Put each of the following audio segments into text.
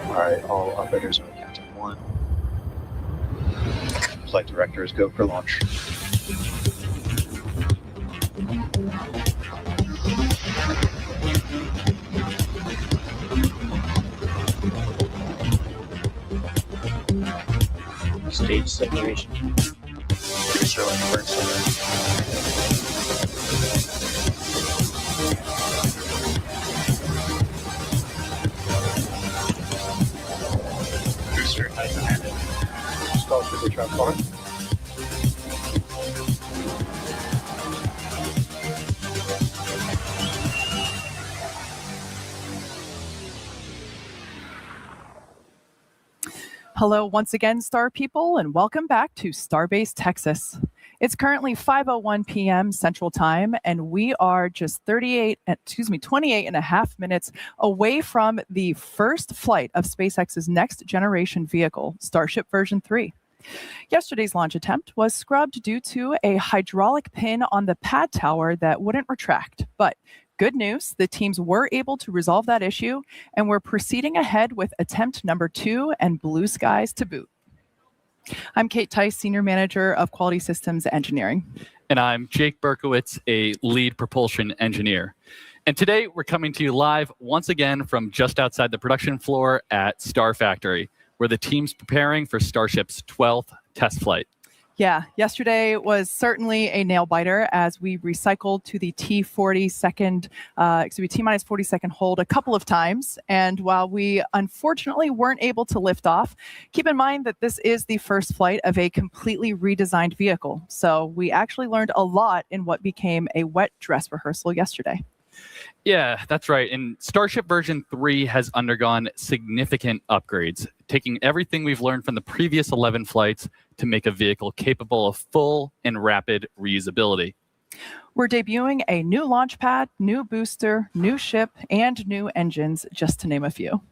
Alright, all operators are on count of 1. Flight directors go for launch. Stage separation. Booster left burn center. Booster isolated. Starship V3 flying. Hello once again, Star people, and welcome back to Starbase, Texas. It's currently 5:01 p.m. Central Time, and we are just 28 and a half minutes away from the first flight of SpaceX's next generation vehicle, Starship version 3. Yesterday's launch attempt was scrubbed due to a hydraulic pin on the pad tower that wouldn't retract, but good news, the teams were able to resolve that issue, and we're proceeding ahead with attempt number 2 and blue skies to boot. I'm Kate Tice, Senior Manager of Quality Systems Engineering. And I'm Jake Berkowitz, a lead propulsion engineer. And today we're coming to you live once again from just outside the production floor at Star Factory, where the team's preparing for Starship's 12th test flight. Yeah, yesterday was certainly a nail biter as we recycled to the T-minus 40 second hold a couple of times. And while we unfortunately weren't able to lift off, keep in mind that this is the first flight of a completely redesigned vehicle. So we actually learned a lot in what became a wet dress rehearsal yesterday. Yeah, that's right. And Starship version 3 has undergone significant upgrades, taking everything we've learned from the previous 11 flights to make a vehicle capable of full and rapid reusability. We're debuting a new launch pad, new booster, new ship, and new engines, just to name a few.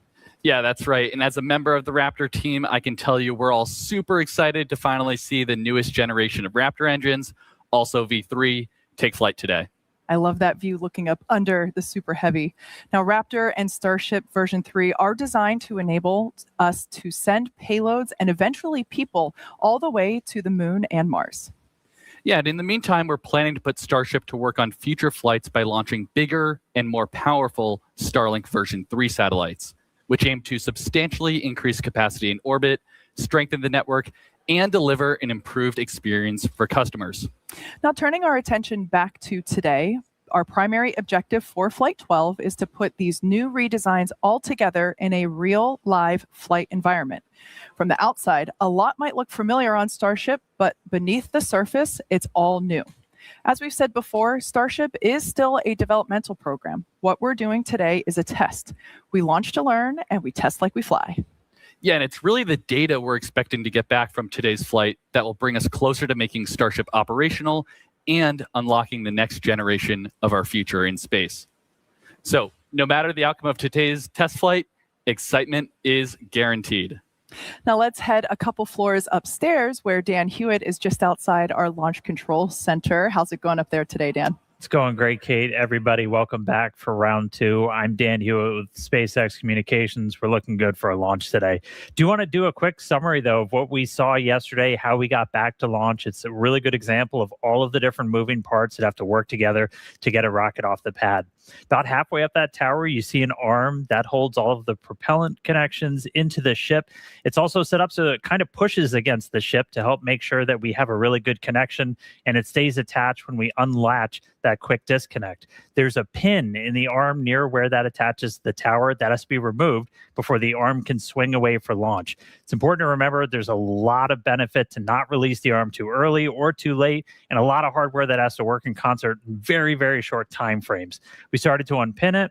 Yeah, that's right. And as a member of the Raptor team, I can tell you we're all super excited to finally see the newest generation of Raptor engines, also V3, take flight today. I love that view looking up under the Super Heavy. Now, Raptor and Starship version 3 are designed to enable us to send payloads and eventually people all the way to the moon and Mars. Yeah, and in the meantime, we're planning to put Starship to work on future flights by launching bigger and more powerful Starlink version 3 satellites, which aim to substantially increase capacity in orbit, strengthen the network, and deliver an improved experience for customers. Now, turning our attention back to today, our primary objective for Flight 12 is to put these new redesigns all together in a real live flight environment. From the outside, a lot might look familiar on Starship, but beneath the surface, it's all new. As we've said before, Starship is still a developmental program. What we're doing today is a test. We launch to learn, and we test like we fly. Yeah, and it's really the data we're expecting to get back from today's flight that will bring us closer to making Starship operational and unlocking the next generation of our future in space. So, no matter the outcome of today's test flight, excitement is guaranteed. Now let's head a couple floors upstairs where Dan Hewitt is just outside our Launch Control Center. How's it going up there today, Dan? It's going great, Kate. Everybody, welcome back for round 2. I'm Dan Hewitt with SpaceX Communications. We're looking good for a launch today. Do you want to do a quick summary, though, of what we saw yesterday, how we got back to launch? It's a really good example of all of the different moving parts that have to work together to get a rocket off the pad. About halfway up that tower, you see an arm that holds all of the propellant connections into the ship. It's also set up so it kind of pushes against the ship to help make sure that we have a really good connection, and it stays attached when we unlatch that quick disconnect. There's a pin in the arm near where that attaches to the tower that has to be removed before the arm can swing away for launch. It's important to remember there's a lot of benefit to not release the arm too early or too late, and a lot of hardware that has to work in concert in very, very short time frames. We started to unpin it.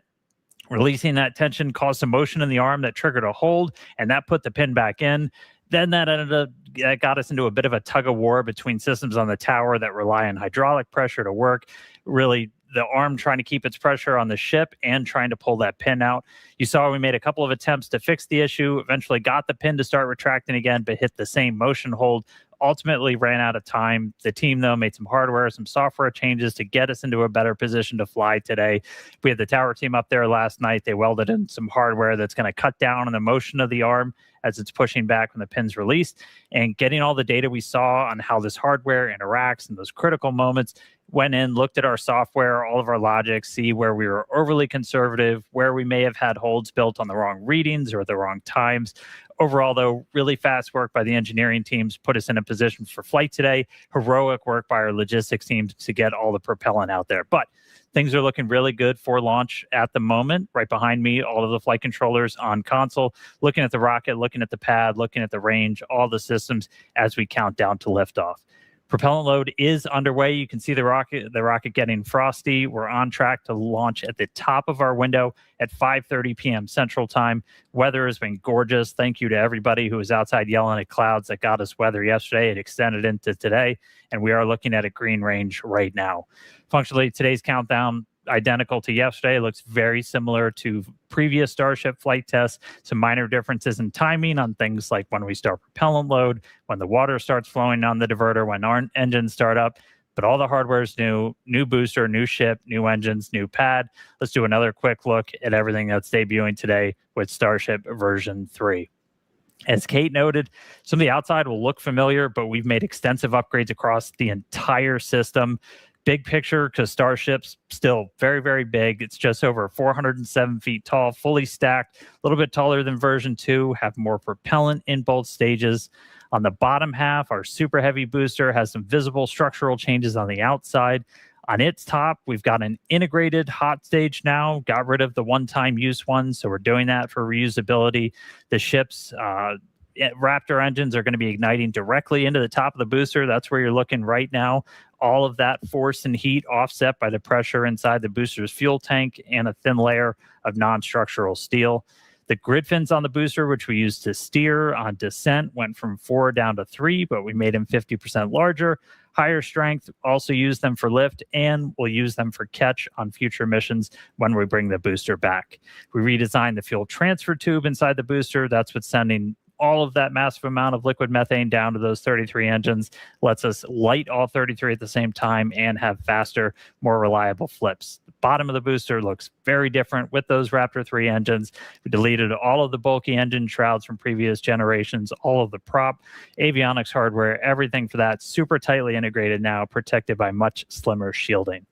Releasing that tension caused some motion in the arm that triggered a hold, and that put the pin back in. Then that got us into a bit of a tug of war between systems on the tower that rely on hydraulic pressure to work. Really, the arm trying to keep its pressure on the ship and trying to pull that pin out. You saw we made a couple of attempts to fix the issue, eventually got the pin to start retracting again, but hit the same motion hold. Ultimately ran out of time. The team, though, made some hardware, some software changes to get us into a better position to fly today. We had the tower team up there last night. They welded in some hardware that's going to cut down on the motion of the arm as it's pushing back when the pin's released, and getting all the data we saw on how this hardware interacts in those critical moments. Went in, looked at our software, all of our logic, see where we were overly conservative, where we may have had holds built on the wrong readings or the wrong times. Overall, though, really fast work by the engineering teams put us in a position for flight today. Heroic work by our logistics teams to get all the propellant out there. But things are looking really good for launch at the moment. Right behind me, all of the flight controllers on console, looking at the rocket, looking at the pad, looking at the range, all the systems as we count down to liftoff. Propellant load is underway. You can see the rocket getting frosty. We're on track to launch at the top of our window at 5:30 p.m. Central Time. Weather has been gorgeous. Thank you to everybody who was outside yelling at clouds that got us weather yesterday. It extended into today, and we are looking at a green range right now. Functionally, today's countdown, identical to yesterday. It looks very similar to previous Starship flight tests. Some minor differences in timing on things like when we start propellant load, when the water starts flowing on the diverter, when our engines start up. But all the hardware is new booster, new ship, new engines, new pad. Let's do another quick look at everything that's debuting today with Starship version 3. As Kate noted, some of the outside will look familiar, but we've made extensive upgrades across the entire system. Big picture, because Starship's still very, very big. It's just over 407 feet tall, fully stacked, a little bit taller than version 2, have more propellant in both stages. On the bottom half, our super heavy booster has some visible structural changes on the outside. On its top, we've got an integrated hot stage now, got rid of the one-time use one, so we're doing that for reusability. The ship's Raptor engines are going to be igniting directly into the top of the booster. That's where you're looking right now. All of that force and heat offset by the pressure inside the booster's fuel tank and a thin layer of non-structural steel. The grid fins on the booster, which we used to steer on descent, went from 4 down to 3, but we made them 50% larger. Higher strength, also use them for lift, and we'll use them for catch on future missions when we bring the booster back. We redesigned the fuel transfer tube inside the booster. That's what's sending all of that massive amount of liquid methane down to those 33 engines, lets us light all 33 at the same time and have faster, more reliable flips. The bottom of the booster looks very different with those Raptor 3 engines. We deleted all of the bulky engine shrouds from previous generations, all of the prop, avionics hardware, everything for that super tightly integrated now, protected by much slimmer shielding.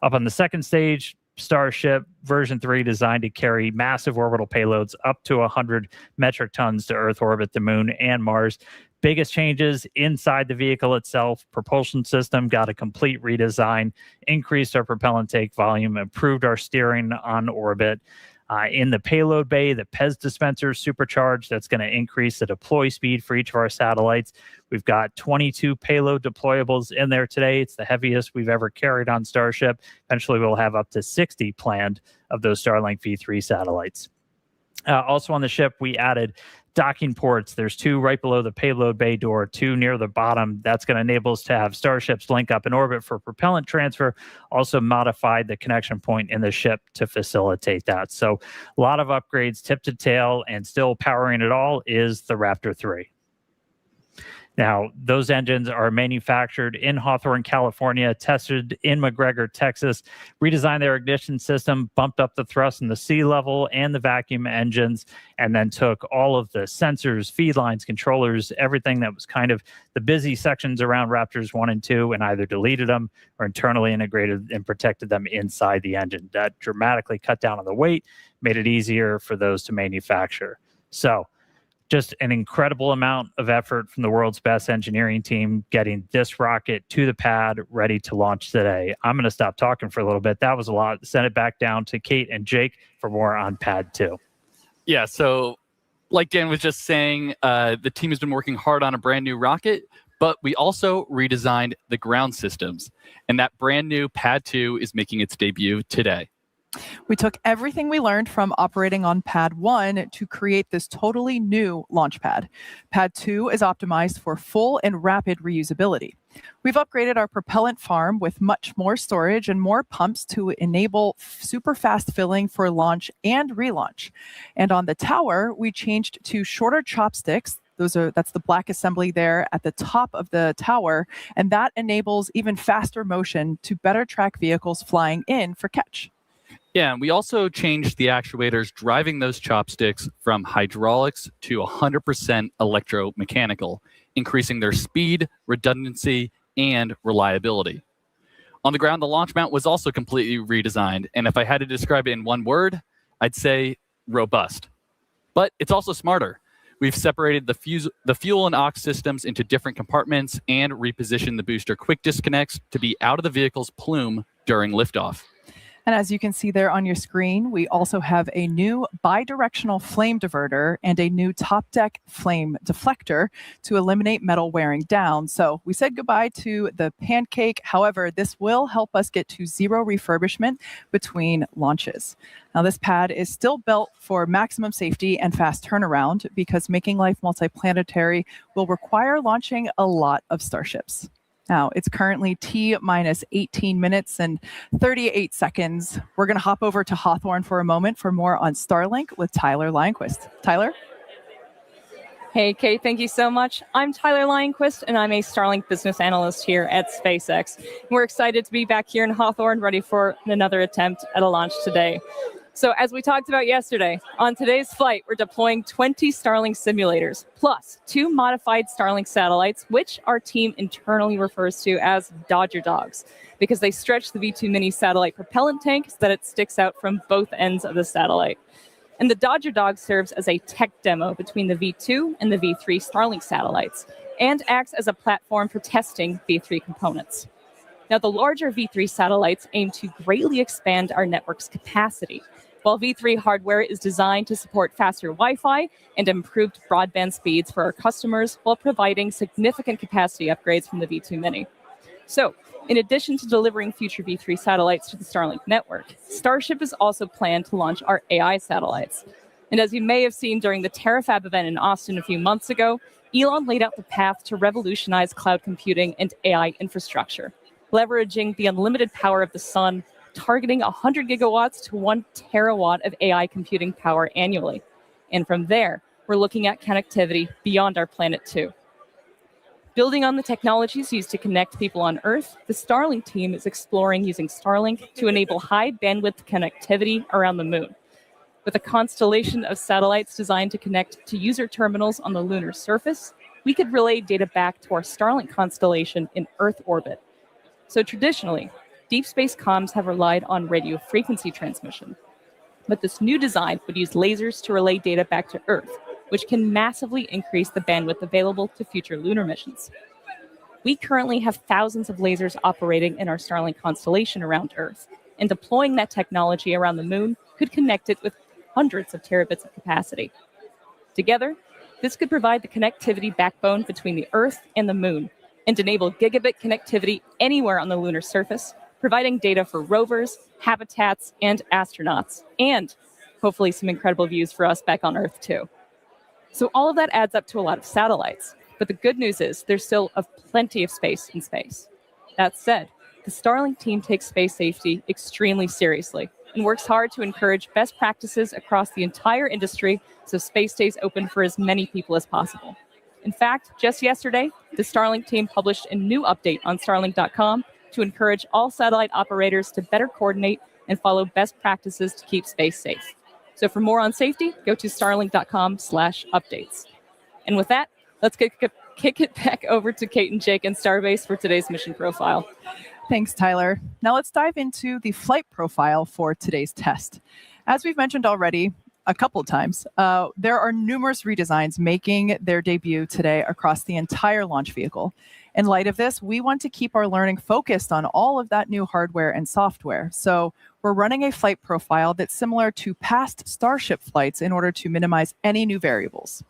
Up on the second stage, Starship version 3 designed to carry massive orbital payloads up to 100 metric tons to Earth orbit, the moon, and Mars. Biggest changes inside the vehicle itself. Propulsion system got a complete redesign, increased our propellant take volume, improved our steering on orbit. In the payload bay, the PEZ dispenser is supercharged. That's going to increase the deploy speed for each of our satellites. We've got 22 payload deployables in there today. It's the heaviest we've ever carried on Starship. Eventually, we'll have up to 60 planned of those Starlink V3 satellites. Also on the ship, we added docking ports. There's 2 right below the payload bay door, 2 near the bottom. That's going to enable us to have Starships link up in orbit for propellant transfer. Also modified the connection point in the ship to facilitate that. So a lot of upgrades tip to tail, and still powering it all is the Raptor 3. Now, those engines are manufactured in Hawthorne, California, tested in McGregor, Texas, redesigned their ignition system, bumped up the thrust in the sea level and the vacuum engines, and then took all of the sensors, feed lines, controllers, everything that was kind of the busy sections around Raptors 1 and 2, and either deleted them or internally integrated and protected them inside the engine. That dramatically cut down on the weight, made it easier for those to manufacture. So, just an incredible amount of effort from the world's best engineering team getting this rocket to the pad, ready to launch today. I'm going to stop talking for a little bit. That was a lot. Send it back down to Kate and Jake for more on Pad 2. Yeah, so like Dan was just saying, the team has been working hard on a brand new rocket, but we also redesigned the ground systems. And that brand new Pad 2 is making its debut today. We took everything we learned from operating on Pad 1 to create this totally new Launchpad. Pad 2 is optimized for full and rapid reusability. We've upgraded our propellant farm with much more storage and more pumps to enable super fast filling for launch and relaunch. And on the tower, we changed to shorter chopsticks. That's the black assembly there at the top of the tower, and that enables even faster motion to better track vehicles flying in for catch. Yeah, and we also changed the actuators driving those chopsticks from hydraulics to 100% electromechanical, increasing their speed, redundancy, and reliability. On the ground, the launch mount was also completely redesigned, and if I had to describe it in one word, I'd say robust. But it's also smarter. We've separated the fuel and aux systems into different compartments and repositioned the booster quick disconnects to be out of the vehicle's plume during liftoff. And as you can see there on your screen, we also have a new bidirectional flame diverter and a new top deck flame deflector to eliminate metal wearing down. So we said goodbye to the pancake. However, this will help us get to zero refurbishment between launches. Now, this pad is still built for maximum safety and fast turnaround because making life multiplanetary will require launching a lot of Starships. Now, it's currently T-minus 18 minutes and 38 seconds. We're going to hop over to Hawthorne for a moment for more on Starlink with Tyler Lionquist. Tyler? Hey, Kate, thank you so much. I'm Tyler Lionquist, and I'm a Starlink business analyst here at SpaceX. We're excited to be back here in Hawthorne, ready for another attempt at a launch today. So as we talked about yesterday, on today's flight, we're deploying 20 Starlink simulators, plus 2 modified Starlink satellites, which our team internally refers to as Dodger Dogs, because they stretch the V2 Mini satellite propellant tank so that it sticks out from both ends of the satellite. And the Dodger Dog serves as a tech demo between the V2 and the V3 Starlink satellites, and acts as a platform for testing V3 components. Now, the larger V3 satellites aim to greatly expand our network's capacity, while V3 hardware is designed to support faster Wi-Fi and improved broadband speeds for our customers while providing significant capacity upgrades from the V2 Mini. So, in addition to delivering future V3 satellites to the Starlink network, Starship is also planned to launch our AI satellites. And as you may have seen during the TerraFab event in Austin a few months ago, Elon laid out the path to revolutionize cloud computing and AI infrastructure, leveraging the unlimited power of the sun, targeting 100 gigawatts to 1 terawatt of AI computing power annually. And from there, we're looking at connectivity beyond our planet too. Building on the technologies used to connect people on Earth, the Starlink team is exploring using Starlink to enable high bandwidth connectivity around the moon. With a constellation of satellites designed to connect to user terminals on the lunar surface, we could relay data back to our Starlink constellation in Earth orbit. So traditionally, deep space comms have relied on radio frequency transmission. But this new design would use lasers to relay data back to Earth, which can massively increase the bandwidth available to future lunar missions. We currently have thousands of lasers operating in our Starlink constellation around Earth, and deploying that technology around the moon could connect it with hundreds of terabits of capacity. Together, this could provide the connectivity backbone between the Earth and the moon, and enable gigabit connectivity anywhere on the lunar surface, providing data for rovers, habitats, and astronauts, and hopefully some incredible views for us back on Earth too. So all of that adds up to a lot of satellites, but the good news is there's still plenty of space in space. That said, the Starlink team takes space safety extremely seriously and works hard to encourage best practices across the entire industry so space stays open for as many people as possible. In fact, just yesterday, the Starlink team published a new update on Starlink.com to encourage all satellite operators to better coordinate and follow best practices to keep space safe. So for more on safety, go to starlink.com/updates. And with that, let's kick it back over to Kate and Jake and Starbase for today's mission profile. Thanks, Tyler. Now let's dive into the flight profile for today's test. As we've mentioned already a couple of times, there are numerous redesigns making their debut today across the entire launch vehicle. In light of this, we want to keep our learning focused on all of that new hardware and software. So we're running a flight profile that's similar to past Starship flights in order to minimize any new variables.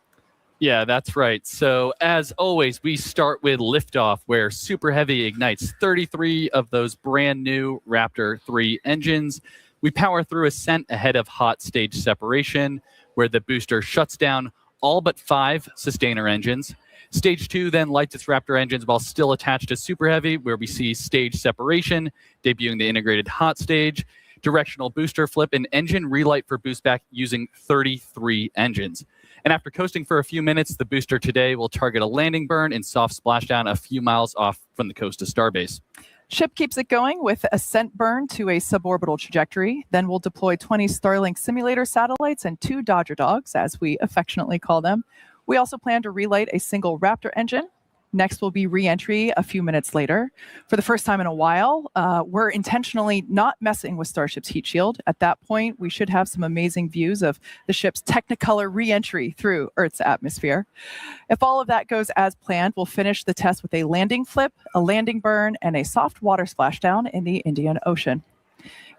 Yeah, that's right. So as always, we start with liftoff, where Super Heavy ignites 33 of those brand new Raptor 3 engines. We power through ascent ahead of hot stage separation, where the booster shuts down all but 5 sustainer engines. Stage 2 then lights its Raptor engines while still attached to Super Heavy, where we see stage separation, debuting the integrated hot stage, directional booster flip, and engine relight for boost back using 33 engines. And after coasting for a few minutes, the booster today will target a landing burn and soft splashdown a few miles off from the coast of Starbase. Ship keeps it going with ascent burn to a suborbital trajectory. Then we'll deploy 20 Starlink simulator satellites and 2 Dodger Dogs, as we affectionately call them. We also plan to relight a single Raptor engine. Next will be re-entry a few minutes later. For the first time in a while, we're intentionally not messing with Starship's heat shield. At that point, we should have some amazing views of the ship's Technicolor re-entry through Earth's atmosphere. If all of that goes as planned, we'll finish the test with a landing flip, a landing burn, and a soft water splashdown in the Indian Ocean.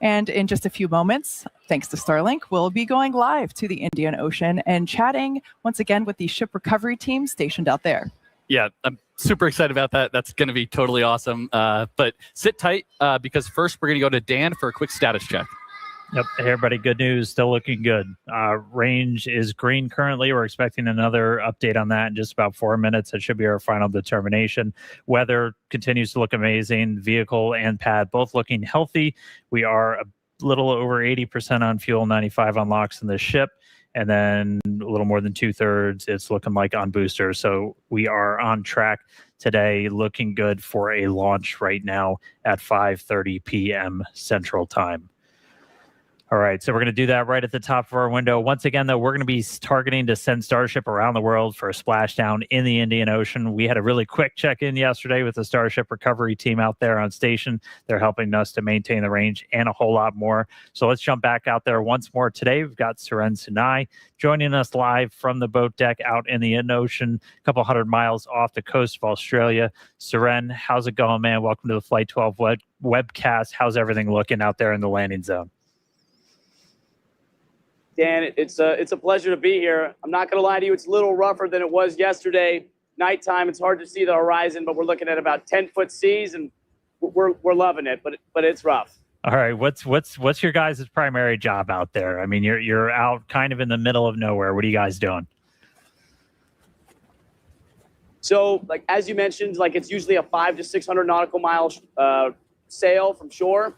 And in just a few moments, thanks to Starlink, we'll be going live to the Indian Ocean and chatting once again with the ship recovery team stationed out there. Yeah, I'm super excited about that. That's going to be totally awesome. But sit tight because first we're going to go to Dan for a quick status check. Yep. Hey, everybody. Good news. Still looking good. Range is green currently. We're expecting another update on that in just about 4 minutes. That should be our final determination. Weather continues to look amazing. Vehicle and pad both looking healthy. We are a little over 80% on fuel, 95 on LOX in the ship. And then a little more than 2/3, it's looking like on booster. So we are on track today, looking good for a launch right now at 5:30 p.m. Central Time. All right, so we're going to do that right at the top of our window. Once again, though, we're going to be targeting to send Starship around the world for a splashdown in the Indian Ocean. We had a really quick check-in yesterday with the Starship recovery team out there on station. They're helping us to maintain the range and a whole lot more. So let's jump back out there once more today. We've got Suren Sunai joining us live from the boat deck out in the Indian Ocean, a couple hundred miles off the coast of Australia. Suren, how's it going, man? Welcome to the Flight 12 webcast. How's everything looking out there in the landing zone? Dan, it's a pleasure to be here. I'm not going to lie to you, it's a little rougher than it was yesterday. Nighttime, it's hard to see the horizon, but we're looking at about 10-foot seas, and we're loving it. But it's rough. All right, what's your guys' primary job out there? I mean, you're out kind of in the middle of nowhere. What are you guys doing? So, like as you mentioned, like it's usually a 500 to 600 nautical mile sail from shore.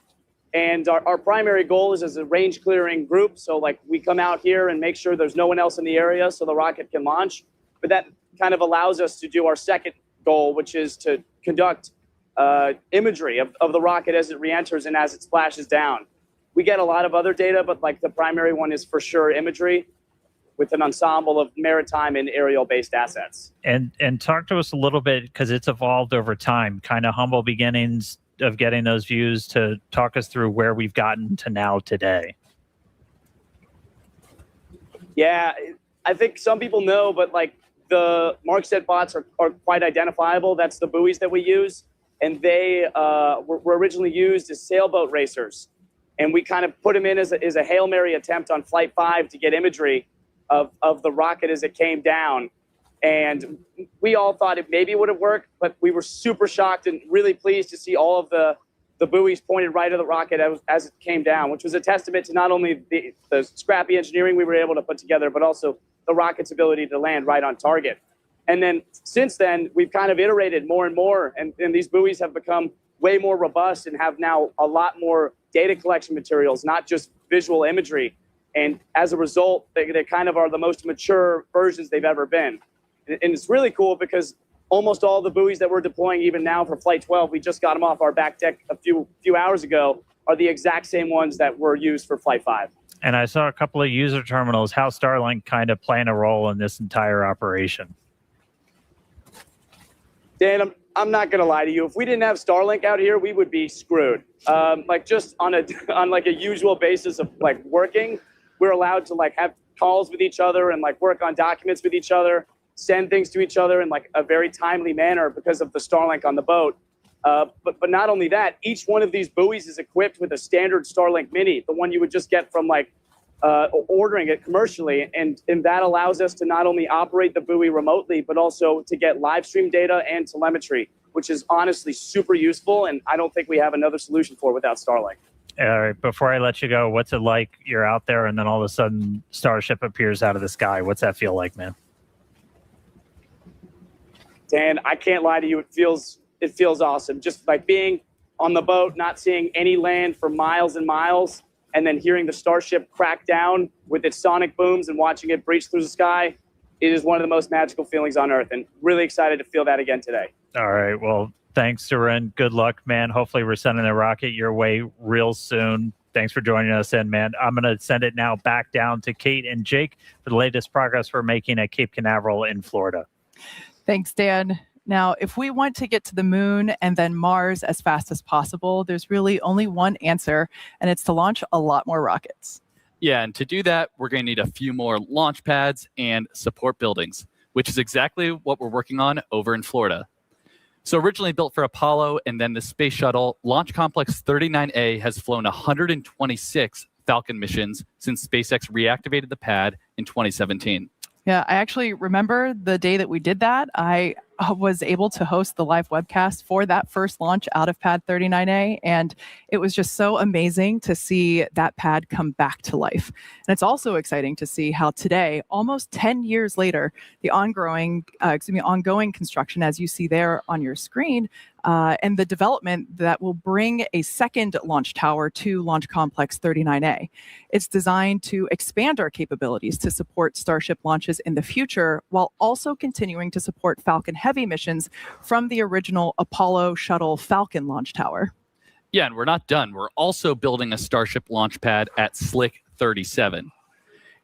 And our primary goal is as a range clearing group. So like we come out here and make sure there's no one else in the area so the rocket can launch. But that kind of allows us to do our second goal, which is to conduct imagery of the rocket as it re-enters and as it splashes down. We get a lot of other data, but like the primary one is for sure imagery with an ensemble of maritime and aerial-based assets. And talk to us a little bit, because it's evolved over time, kind of humble beginnings of getting those views, to talk us through where we've gotten to now today. Yeah, I think some people know, but like the Markset bots are quite identifiable. That's the buoys that we use. And they were originally used as sailboat racers. And we kind of put them in as a Hail Mary attempt on Flight 5 to get imagery of the rocket as it came down. And we all thought it maybe would have worked, but we were super shocked and really pleased to see all of the buoys pointed right at the rocket as it came down, which was a testament to not only the scrappy engineering we were able to put together, but also the rocket's ability to land right on target. And then since then, we've kind of iterated more and more, and these buoys have become way more robust and have now a lot more data collection materials, not just visual imagery. And as a result, they kind of are the most mature versions they've ever been. And it's really cool because almost all the buoys that we're deploying even now for Flight 12, we just got them off our back deck a few hours ago, are the exact same ones that were used for Flight 5. And I saw a couple of user terminals. How's Starlink kind of playing a role in this entire operation? Dan, I'm not gonna lie to you. If we didn't have Starlink out here, we would be screwed. Like just on like a usual basis of like working, we're allowed to like have calls with each other and like work on documents with each other, send things to each other in like a very timely manner because of the Starlink on the boat. But not only that, each one of these buoys is equipped with a standard Starlink Mini, the one you would just get from like ordering it commercially, and that allows us to not only operate the buoy remotely, but also to get live stream data and telemetry, which is honestly super useful, and I don't think we have another solution for it without Starlink. All right, before I let you go, what's it like? You're out there, and then all of a sudden, Starship appears out of the sky. What's that feel like, man? Dan, I can't lie to you. It feels awesome. Just like being on the boat, not seeing any land for miles and miles, and then hearing the Starship crack down with its sonic booms and watching it breach through the sky. It is one of the most magical feelings on Earth, and really excited to feel that again today. All right, well, thanks, Suren. Good luck, man. Hopefully we're sending a rocket your way real soon. Thanks for joining us in, man. I'm going to send it now back down to Kate and Jake for the latest progress we're making at Cape Canaveral in Florida. Thanks, Dan. Now, if we want to get to the moon and then Mars as fast as possible, there's really only one answer, and it's to launch a lot more rockets. Yeah, and to do that, we're going to need a few more launch pads and support buildings, which is exactly what we're working on over in Florida. So originally built for Apollo and then the Space Shuttle, Launch Complex 39A has flown 126 Falcon missions since SpaceX reactivated the pad in 2017. Yeah, I actually remember the day that we did that. I was able to host the live webcast for that first launch out of Pad 39A, and it was just so amazing to see that pad come back to life. And it's also exciting to see how today, almost 10 years later, the ongoing construction, as you see there on your screen, and the development that will bring a second launch tower to Launch Complex 39A. It's designed to expand our capabilities to support Starship launches in the future, while also continuing to support Falcon Heavy missions from the original Apollo Shuttle Falcon launch tower. Yeah, and we're not done. We're also building a Starship launch pad at Slick 37.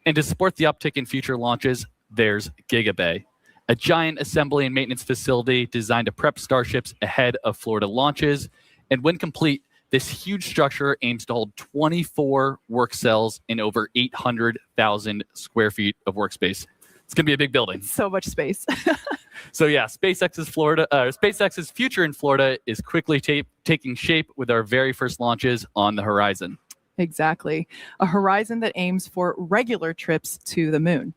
And to support the uptick in future launches, there's Gigabay, a giant assembly and maintenance facility designed to prep Starships ahead of Florida launches. And when complete, this huge structure aims to hold 24 work cells in over 800,000 square feet of workspace. It's going to be a big building. So much space. So yeah, SpaceX's future in Florida is quickly taking shape with our very first launches on the horizon. Exactly. A horizon that aims for regular trips to the moon.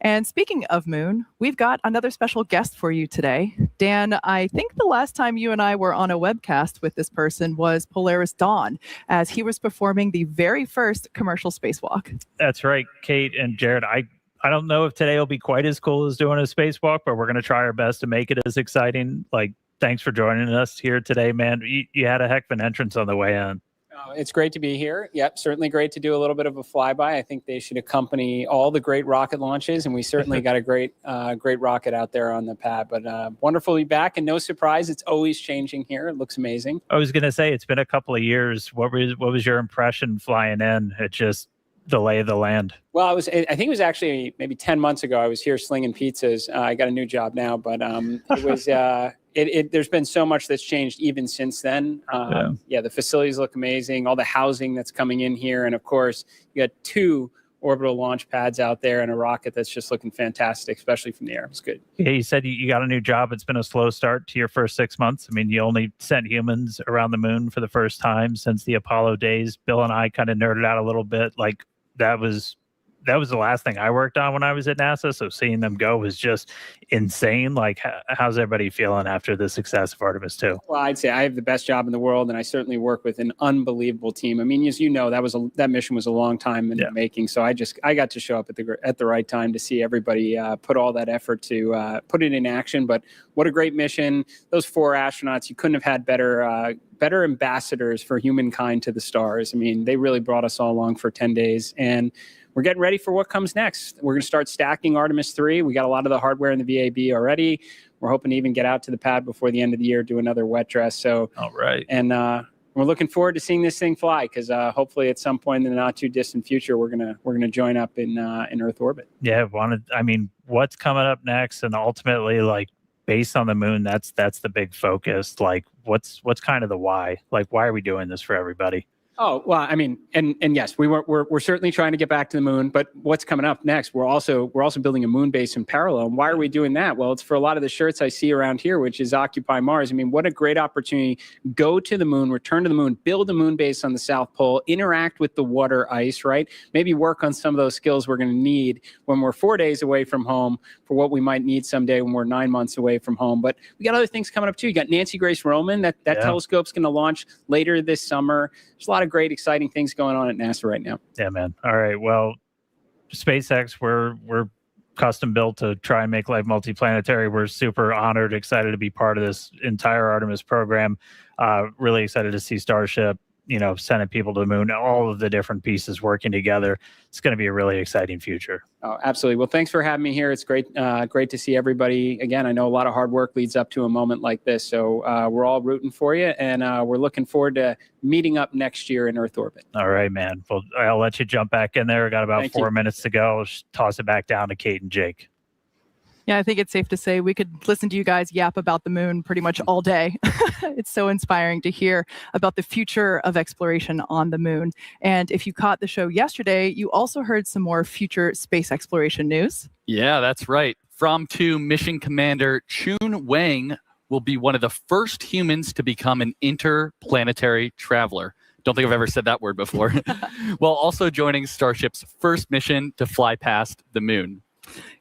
And speaking of moon, we've got another special guest for you today. Dan, I think the last time you and I were on a webcast with this person was Polaris Dawn, as he was performing the very first commercial spacewalk. That's right, Kate and Jared. I don't know if today will be quite as cool as doing a spacewalk, but we're going to try our best to make it as exciting. Like, thanks for joining us here today, man. You had a heck of an entrance on the way in. It's great to be here. Yep, certainly great to do a little bit of a flyby. I think they should accompany all the great rocket launches, and we certainly got a great rocket out there on the pad. But wonderful to be back, and no surprise, it's always changing here. It looks amazing. I was going to say, it's been a couple of years. What was your impression flying in? It just the lay of the land. Well, I think it was actually maybe 10 months ago. I was here slinging pizzas. I got a new job now, but it was. There's been so much that's changed even since then. Yeah, the facilities look amazing. All the housing that's coming in here, and of course, you got 2 orbital launch pads out there and a rocket that's just looking fantastic, especially from the air. It's good. Yeah, you said you got a new job. It's been a slow start to your first 6 months. I mean, you only sent humans around the moon for the first time since the Apollo days. Bill and I kind of nerded out a little bit. Like that was the last thing I worked on when I was at NASA. So seeing them go was just insane. Like, how's everybody feeling after the success of Artemis 2? Well, I'd say I have the best job in the world, and I certainly work with an unbelievable team. I mean, as you know, that mission was a long time in the making. So I got to show up at the right time to see everybody put all that effort to put it in action. But what a great mission! Those 4 astronauts, you couldn't have had better ambassadors for humankind to the stars. I mean, they really brought us all along for 10 days, and we're getting ready for what comes next. We're going to start stacking Artemis 3. We got a lot of the hardware in the VAB already. We're hoping to even get out to the pad before the end of the year, do another wet dress. So, all right. And we're looking forward to seeing this thing fly, because hopefully at some point in the not too distant future, we're gonna join up in Earth orbit. Yeah, what's coming up next, and ultimately, like, based on the moon, that's the big focus. Like, what's kind of the why? Like, why are we doing this for everybody? Oh, well, I mean, and yes, we're certainly trying to get back to the moon, but what's coming up next? We're also building a moon base in parallel. And why are we doing that? Well, it's for a lot of the shirts I see around here, which is Occupy Mars. I mean, what a great opportunity. Go to the moon, return to the moon, build a moon base on the South Pole, interact with the water ice, right? Maybe work on some of those skills we're going to need when we're 4 days away from home for what we might need someday when we're 9 months away from home. But we got other things coming up too. You got Nancy Grace Roman, that telescope's going to launch later this summer. There's a lot of great, exciting things going on at NASA right now. Yeah, man. All right. Well, SpaceX, we're custom built to try and make life multiplanetary. We're super honored, excited to be part of this entire Artemis program. Really excited to see Starship, sending people to the moon, all of the different pieces working together. It's going to be a really exciting future. Oh, absolutely. Well, thanks for having me here. It's great to see everybody. Again, I know a lot of hard work leads up to a moment like this. So we're all rooting for you, and we're looking forward to meeting up next year in Earth orbit. All right, man. Well, I'll let you jump back in there. Got about 4 minutes to go. Just toss it back down to Kate and Jake. Yeah, I think it's safe to say we could listen to you guys yap about the moon pretty much all day. It's so inspiring to hear about the future of exploration on the moon. And if you caught the show yesterday, you also heard some more future space exploration news. Yeah, that's right. From to Mission Commander Chun Wang will be one of the first humans to become an interplanetary traveler. Don't think I've ever said that word before. While also joining Starship's first mission to fly past the moon.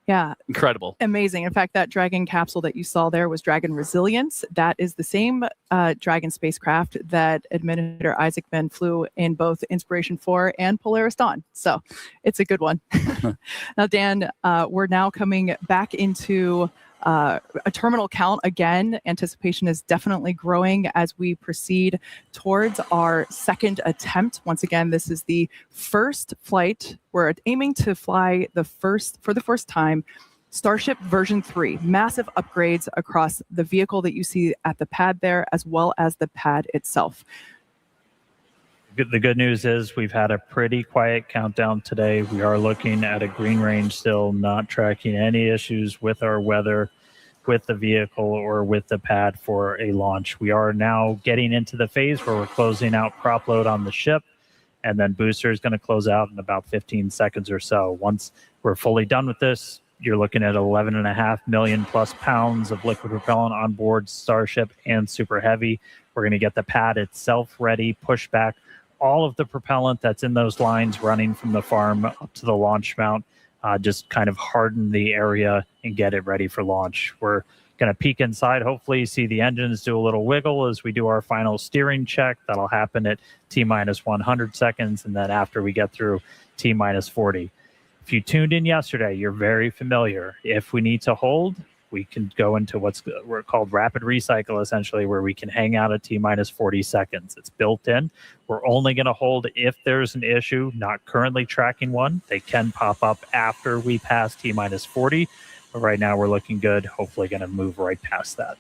Yeah. Incredible. Amazing. In fact, that Dragon capsule that you saw there was Dragon Resilience. That is the same Dragon spacecraft that Administrator Isaacman flew in both Inspiration 4 and Polaris Dawn. So it's a good one. Now, Dan, we're now coming back into a terminal count again. Anticipation is definitely growing as we proceed towards our second attempt. Once again, this is the first flight. We're aiming to fly for the first time, Starship version 3, massive upgrades across the vehicle that you see at the pad there, as well as the pad itself. The good news is we've had a pretty quiet countdown today. We are looking at a green range still, not tracking any issues with our weather, with the vehicle, or with the pad for a launch. We are now getting into the phase where we're closing out prop load on the ship, and then booster is going to close out in about 15 seconds or so. Once we're fully done with this, you're looking at 11.5 million plus pounds of liquid propellant on board Starship and Super Heavy. We're going to get the pad itself ready, push back all of the propellant that's in those lines running from the farm up to the launch mount, just kind of harden the area and get it ready for launch. We're going to peek inside, hopefully see the engines do a little wiggle as we do our final steering check. That'll happen at T-minus 100 seconds, and then after we get through T-minus 40. If you tuned in yesterday, you're very familiar. If we need to hold, we can go into what's called rapid recycle, essentially, where we can hang out at T-minus 40 seconds. It's built in. We're only going to hold if there's an issue, not currently tracking one. They can pop up after we pass T-minus 40. But right now, we're looking good. Hopefully going to move right past that.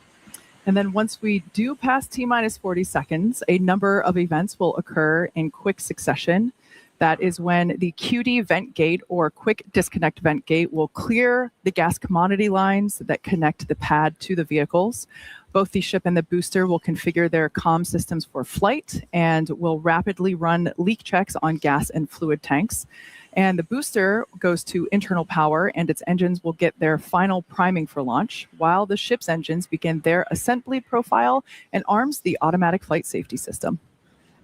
And then once we do pass T-minus 40 seconds, a number of events will occur in quick succession. That is when the QD vent gate or quick disconnect vent gate will clear the gas commodity lines that connect the pad to the vehicles. Both the ship and the booster will configure their comm systems for flight and will rapidly run leak checks on gas and fluid tanks. And the booster goes to internal power and its engines will get their final priming for launch, while the ship's engines begin their ascent bleed profile and arms the automatic flight safety system.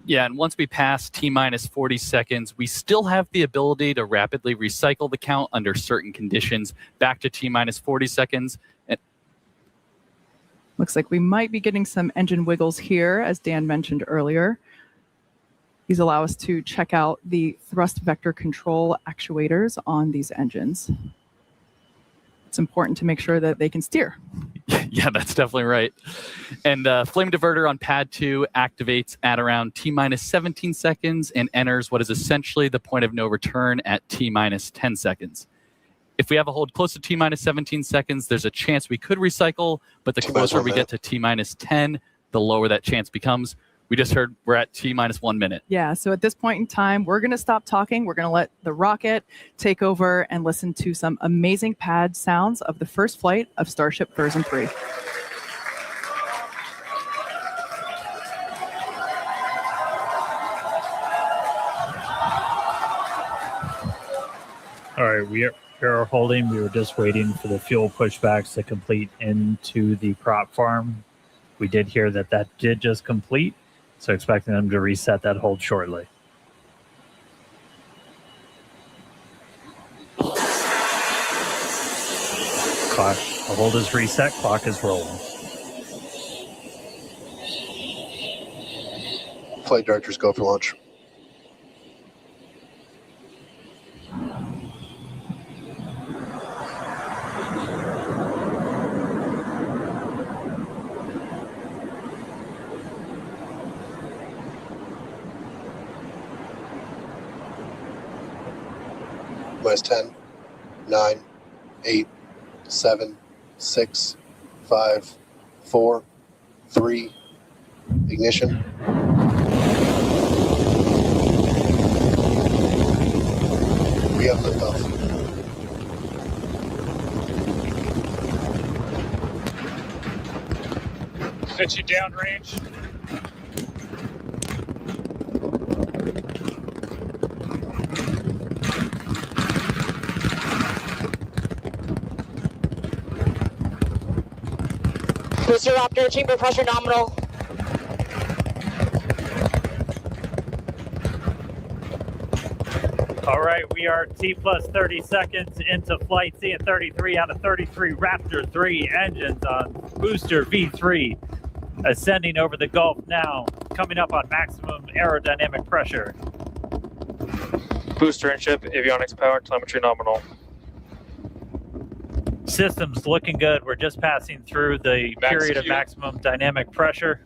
Yeah, and once we pass T-minus 40 seconds, we still have the ability to rapidly recycle the count under certain conditions back to T-minus 40 seconds. And looks like we might be getting some engine wiggles here, as Dan mentioned earlier. These allow us to check out the thrust vector control actuators on these engines. It's important to make sure that they can steer. Yeah, that's definitely right. And flame diverter on pad 2 activates at around T-minus 17 seconds and enters what is essentially the point of no return at T-minus 10 seconds. If we have a hold close to T-minus 17 seconds, there's a chance we could recycle, but the closer we get to T-minus 10, the lower that chance becomes. We just heard we're at T-minus 1 minute. Yeah, so at this point in time, we're going to stop talking. We're going to let the rocket take over and listen to some amazing pad sounds of the first flight of Starship version 3. All right, we are holding. We were just waiting for the fuel pushbacks to complete into the prop farm. We did hear that did just complete, so expecting them to reset that hold shortly. Clock, the hold is reset, clock is rolling. Flight directors go for launch. Minus 10, 9, 8, 7, 6, 5, 4, 3, ignition. We have liftoff. Set you downrange. Booster Raptor, chamber pressure nominal. All right, we are T plus 30 seconds into flight. Seeing 33 out of 33 Raptor 3 engines on booster V3. Ascending over the Gulf now, coming up on maximum aerodynamic pressure. Booster and ship, avionics power, telemetry nominal. Systems looking good. We're just passing through the period of maximum dynamic pressure.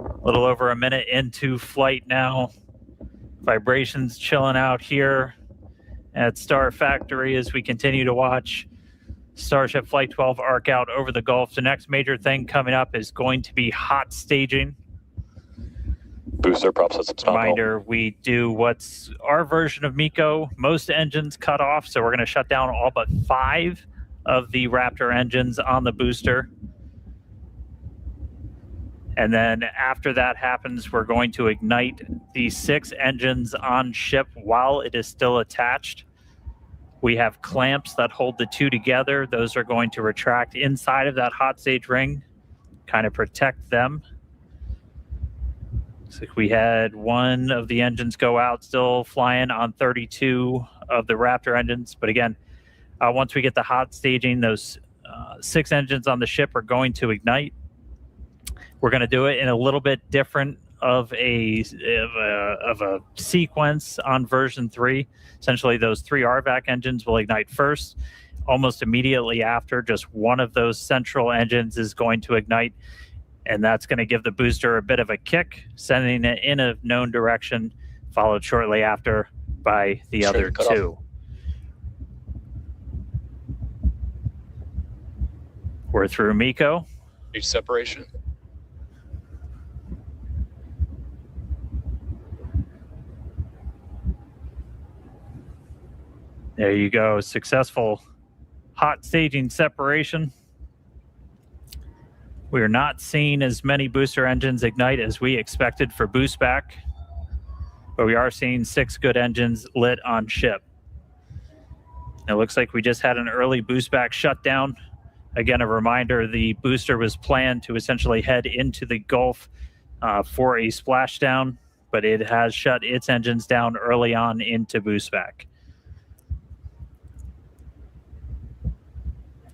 A little over a minute into flight now. Vibrations chilling out here at Star Factory as we continue to watch Starship Flight 12 arc out over the Gulf. The next major thing coming up is going to be hot staging. Booster prop systems nominal. Reminder, we do what's our version of MECO. Most engines cut off, so we're going to shut down all but 5 of the Raptor engines on the booster. And then after that happens, we're going to ignite the 6 engines on ship while it is still attached. We have clamps that hold the 2 together. Those are going to retract inside of that hot stage ring, kind of protect them. Looks like we had 1 of the engines go out, still flying on 32 of the Raptor engines. But again, once we get the hot staging, those 6 engines on the ship are going to ignite. We're going to do it in a little bit different of a sequence on version 3. Essentially, those 3 RVAC engines will ignite first. Almost immediately after, just 1 of those central engines is going to ignite. And that's going to give the booster a bit of a kick, sending it in a known direction, followed shortly after by the other 2. We're through MECO. Need separation. There you go. Successful hot staging separation. We are not seeing as many booster engines ignite as we expected for boost back, but we are seeing 6 good engines lit on ship. It looks like we just had an early boost back shutdown. Again, a reminder, the booster was planned to essentially head into the Gulf for a splashdown, but it has shut its engines down early on into boost back.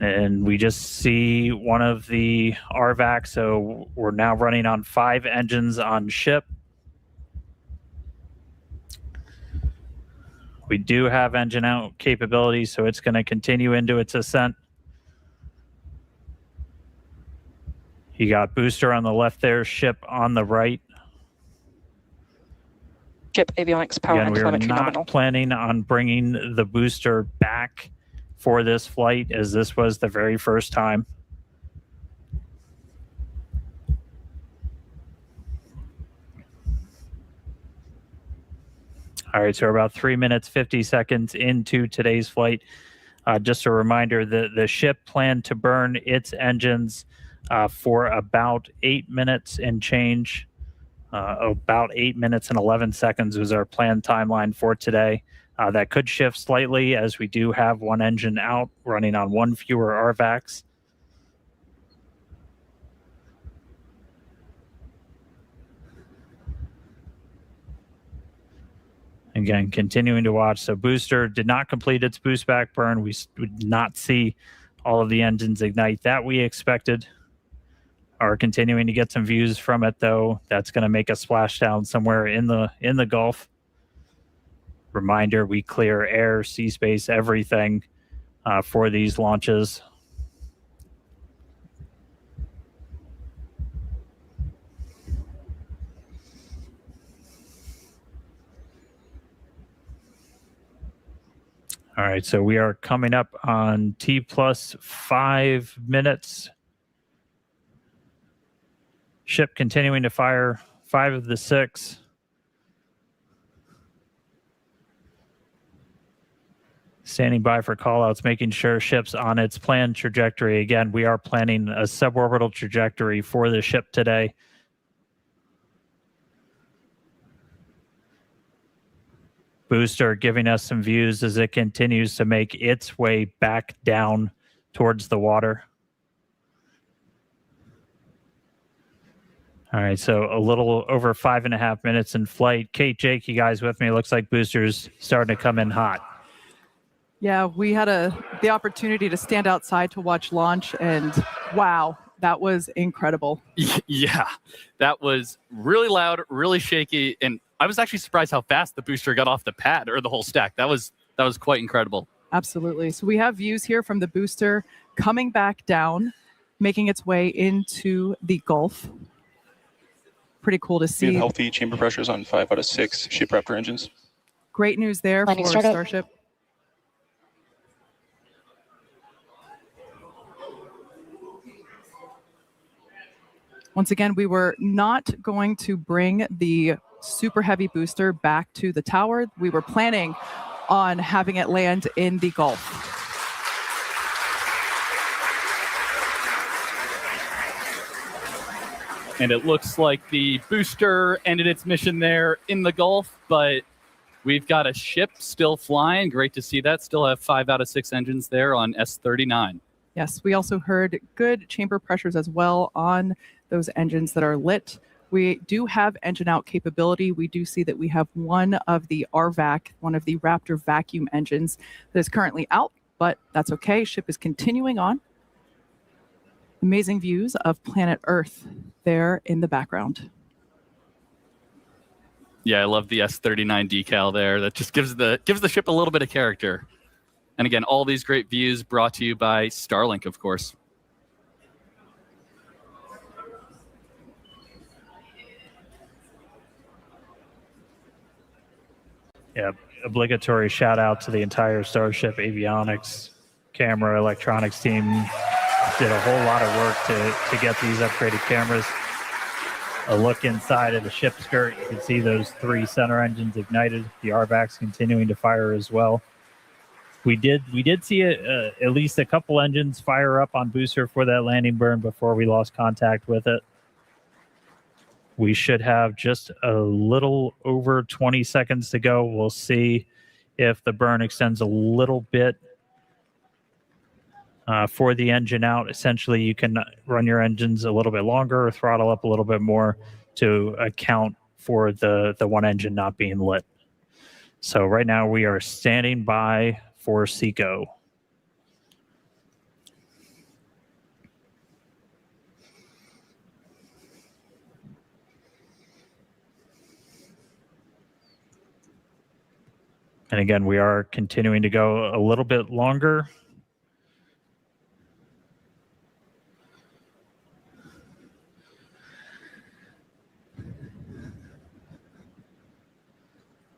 And we just see 1 of the RVAC, so we're now running on 5 engines on ship. We do have engine out capability, so it's going to continue into its ascent. You got booster on the left there, ship on the right. Ship avionics power Again, and we are telemetry not nominal. planning on bringing the booster back for this flight, as this was the very first time. All right, so we're about 3 minutes, 50 seconds into today's flight. Just a reminder that the ship planned to burn its engines for about 8 minutes and change. About 8 minutes and 11 seconds was our planned timeline for today. That could shift slightly as we do have one engine out running on one fewer RVACs. Again, continuing to watch. So booster did not complete its boost back burn. We did not see all of the engines ignite that we expected. Are continuing to get some views from it, though. That's going to make a splashdown somewhere in the Gulf. Reminder, we clear air, sea space, everything for these launches. All right, so we are coming up on T plus 5 minutes. Ship continuing to fire 5 of the 6. Standing by for callouts, making sure ship's on its planned trajectory. Again, we are planning a suborbital trajectory for the ship today. Booster giving us some views as it continues to make its way back down towards the water. All right, so a little over 5.5 minutes in flight. Kate, Jake, you guys with me? Looks like booster's starting to come in hot. Yeah, we had the opportunity to stand outside to watch launch, and wow, that was incredible. Yeah, that was really loud, really shaky, and I was actually surprised how fast the booster got off the pad or the whole stack. That was quite incredible. Absolutely. So we have views here from the booster coming back down, making its way into the Gulf. Pretty cool to We see. have healthy chamber pressures on 5 out of 6 ship Raptor engines. Great news there Landing for startup. Starship. Once again, we were not going to bring the super heavy booster back to the tower. We were planning on having it land in the Gulf. And it looks like the booster ended its mission there in the Gulf, but we've got a ship still flying. Great to see that. Still have 5 out of 6 engines there on S39. Yes, we also heard good chamber pressures as well on those engines that are lit. We do have engine out capability. We do see that we have one of the RVAC, one of the Raptor vacuum engines that is currently out, but that's okay. Ship is continuing on. Amazing views of planet Earth there in the background. Yeah, I love the S39 decal there. That just gives the ship a little bit of character. And again, all these great views brought to you by Starlink, of course. Yeah, obligatory shout out to the entire Starship avionics, camera, electronics team. Did a whole lot of work to get these upgraded cameras. A look inside of the ship skirt, you can see those 3 center engines ignited. The RVACs continuing to fire as well. We did see at least a couple engines fire up on booster for that landing burn before we lost contact with it. We should have just a little over 20 seconds to go. We'll see if the burn extends a little bit for the engine out. Essentially, you can run your engines a little bit longer or throttle up a little bit more to account for the one engine not being lit. So right now we are standing by for SECO. And again, we are continuing to go a little bit longer.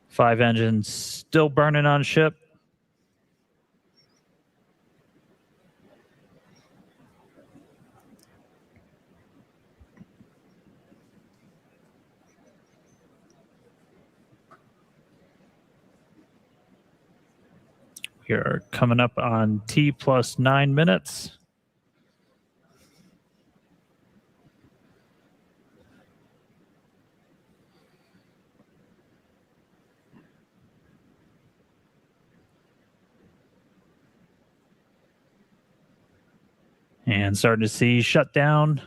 Five engines still burning on ship. We are coming up on T plus 9 minutes. And starting to see shutdown.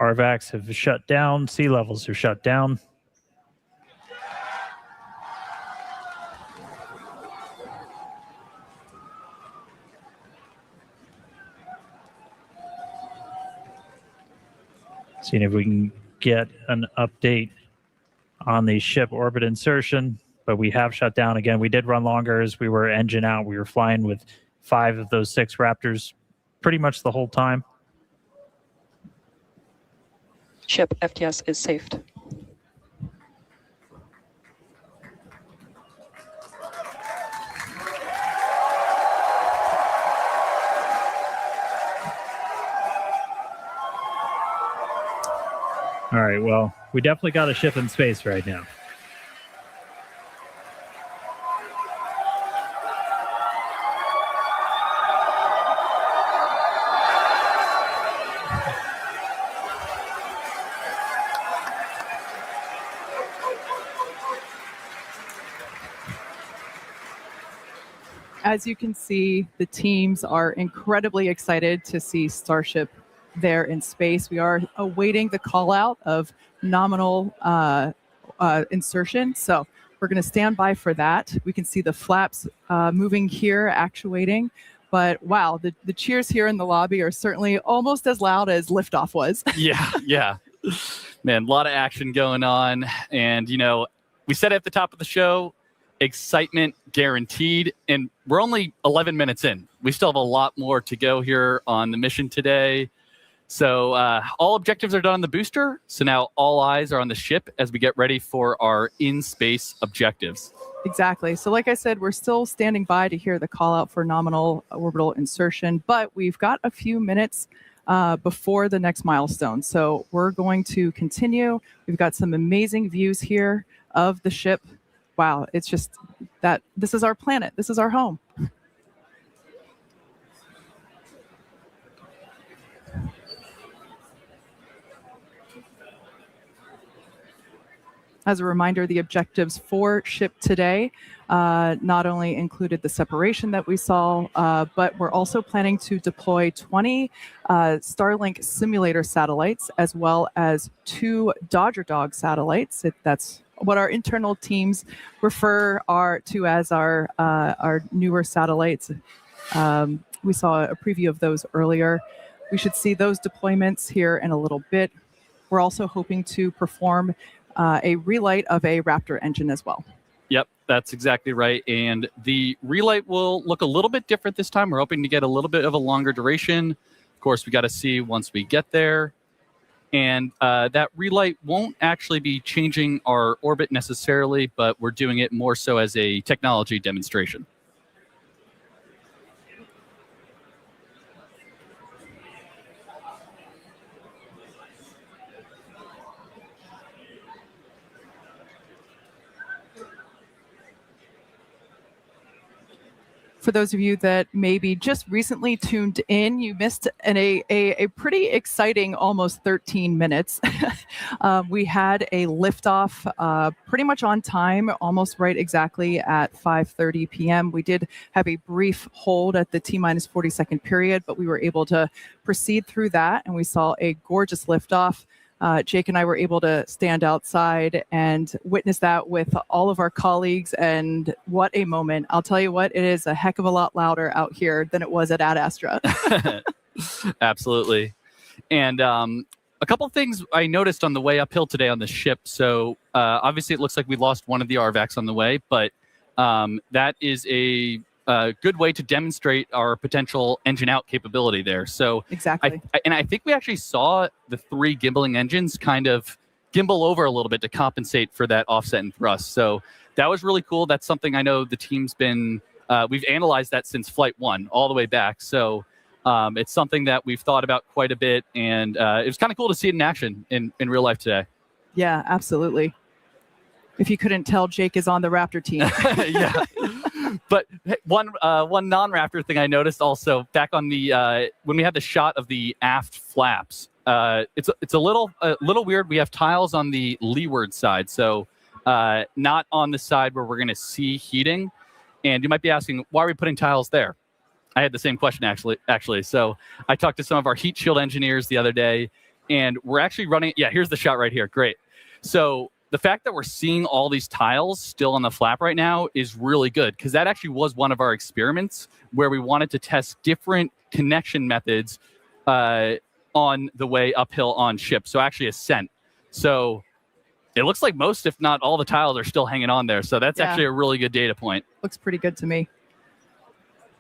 RVACs have shut down. Sea levels are shut down. Seeing if we can get an update on the ship orbit insertion, but we have shut down again. We did run longer as we were engine out. We were flying with 5 of those 6 Raptors pretty much the whole time. Ship FTS is saved. All right, well, we definitely got a ship in space right now. As you can see, the teams are incredibly excited to see Starship there in space. We are awaiting the call out of nominal insertion. So we're going to stand by for that. We can see the flaps moving here, actuating. But wow, the cheers here in the lobby are certainly almost as loud as liftoff was. Yeah. Man, a lot of action going on. And, you know, we said at the top of the show, excitement guaranteed. And we're only 11 minutes in. We still have a lot more to go here on the mission today. So all objectives are done on the booster. So now all eyes are on the ship as we get ready for our in-space objectives. Exactly. So like I said, we're still standing by to hear the call out for nominal orbital insertion, but we've got a few minutes before the next milestone. So we're going to continue. We've got some amazing views here of the ship. Wow, it's just that this is our planet. This is our home. As a reminder, the objectives for ship today not only included the separation that we saw, but we're also planning to deploy 20 Starlink simulator satellites, as well as 2 Dodger Dog satellites. That's what our internal teams refer to as our newer satellites. We saw a preview of those earlier. We should see those deployments here in a little bit. We're also hoping to perform a relight of a Raptor engine as well. Yep, that's exactly right. And the relight will look a little bit different this time. We're hoping to get a little bit of a longer duration. Of course, we got to see once we get there. And that relight won't actually be changing our orbit necessarily, but we're doing it more so as a technology demonstration. For those of you that maybe just recently tuned in, you missed a pretty exciting almost 13 minutes. We had a liftoff pretty much on time, almost right exactly at 5:30 p.m. We did have a brief hold at the T-minus 40-second period, but we were able to proceed through that, and we saw a gorgeous liftoff. Jake and I were able to stand outside and witness that with all of our colleagues, and what a moment. I'll tell you what, it is a heck of a lot louder out here than it was at Ad Astra. Absolutely. And a couple things I noticed on the way uphill today on the ship. So obviously it looks like we lost one of the RVACs on the way, but that is a good way to demonstrate our potential engine out capability there. So Exactly. I think we actually saw the 3 gimbaling engines kind of gimbal over a little bit to compensate for that offset and thrust. So that was really cool. That's something I know the team's been, we've analyzed that since Flight 1 all the way back. So it's something that we've thought about quite a bit, and it was kind of cool to see it in action in real life today. Yeah, absolutely. If you couldn't tell, Jake is on the Raptor team. Yeah. But one non-Raptor thing I noticed also back on the when we had the shot of the aft flaps, it's a little weird. We have tiles on the leeward side, so not on the side where we're going to see heating. And you might be asking, why are we putting tiles there? I had the same question actually. So I talked to some of our heat shield engineers the other day, and we're actually running. Yeah, here's the shot right here. Great. So the fact that we're seeing all these tiles still on the flap right now is really good, because that actually was one of our experiments where we wanted to test different connection methods on the way uphill on ship. So actually ascent. So it looks like most, if not all, the tiles are still hanging on there. So that's actually a really good data point. Looks pretty good to me.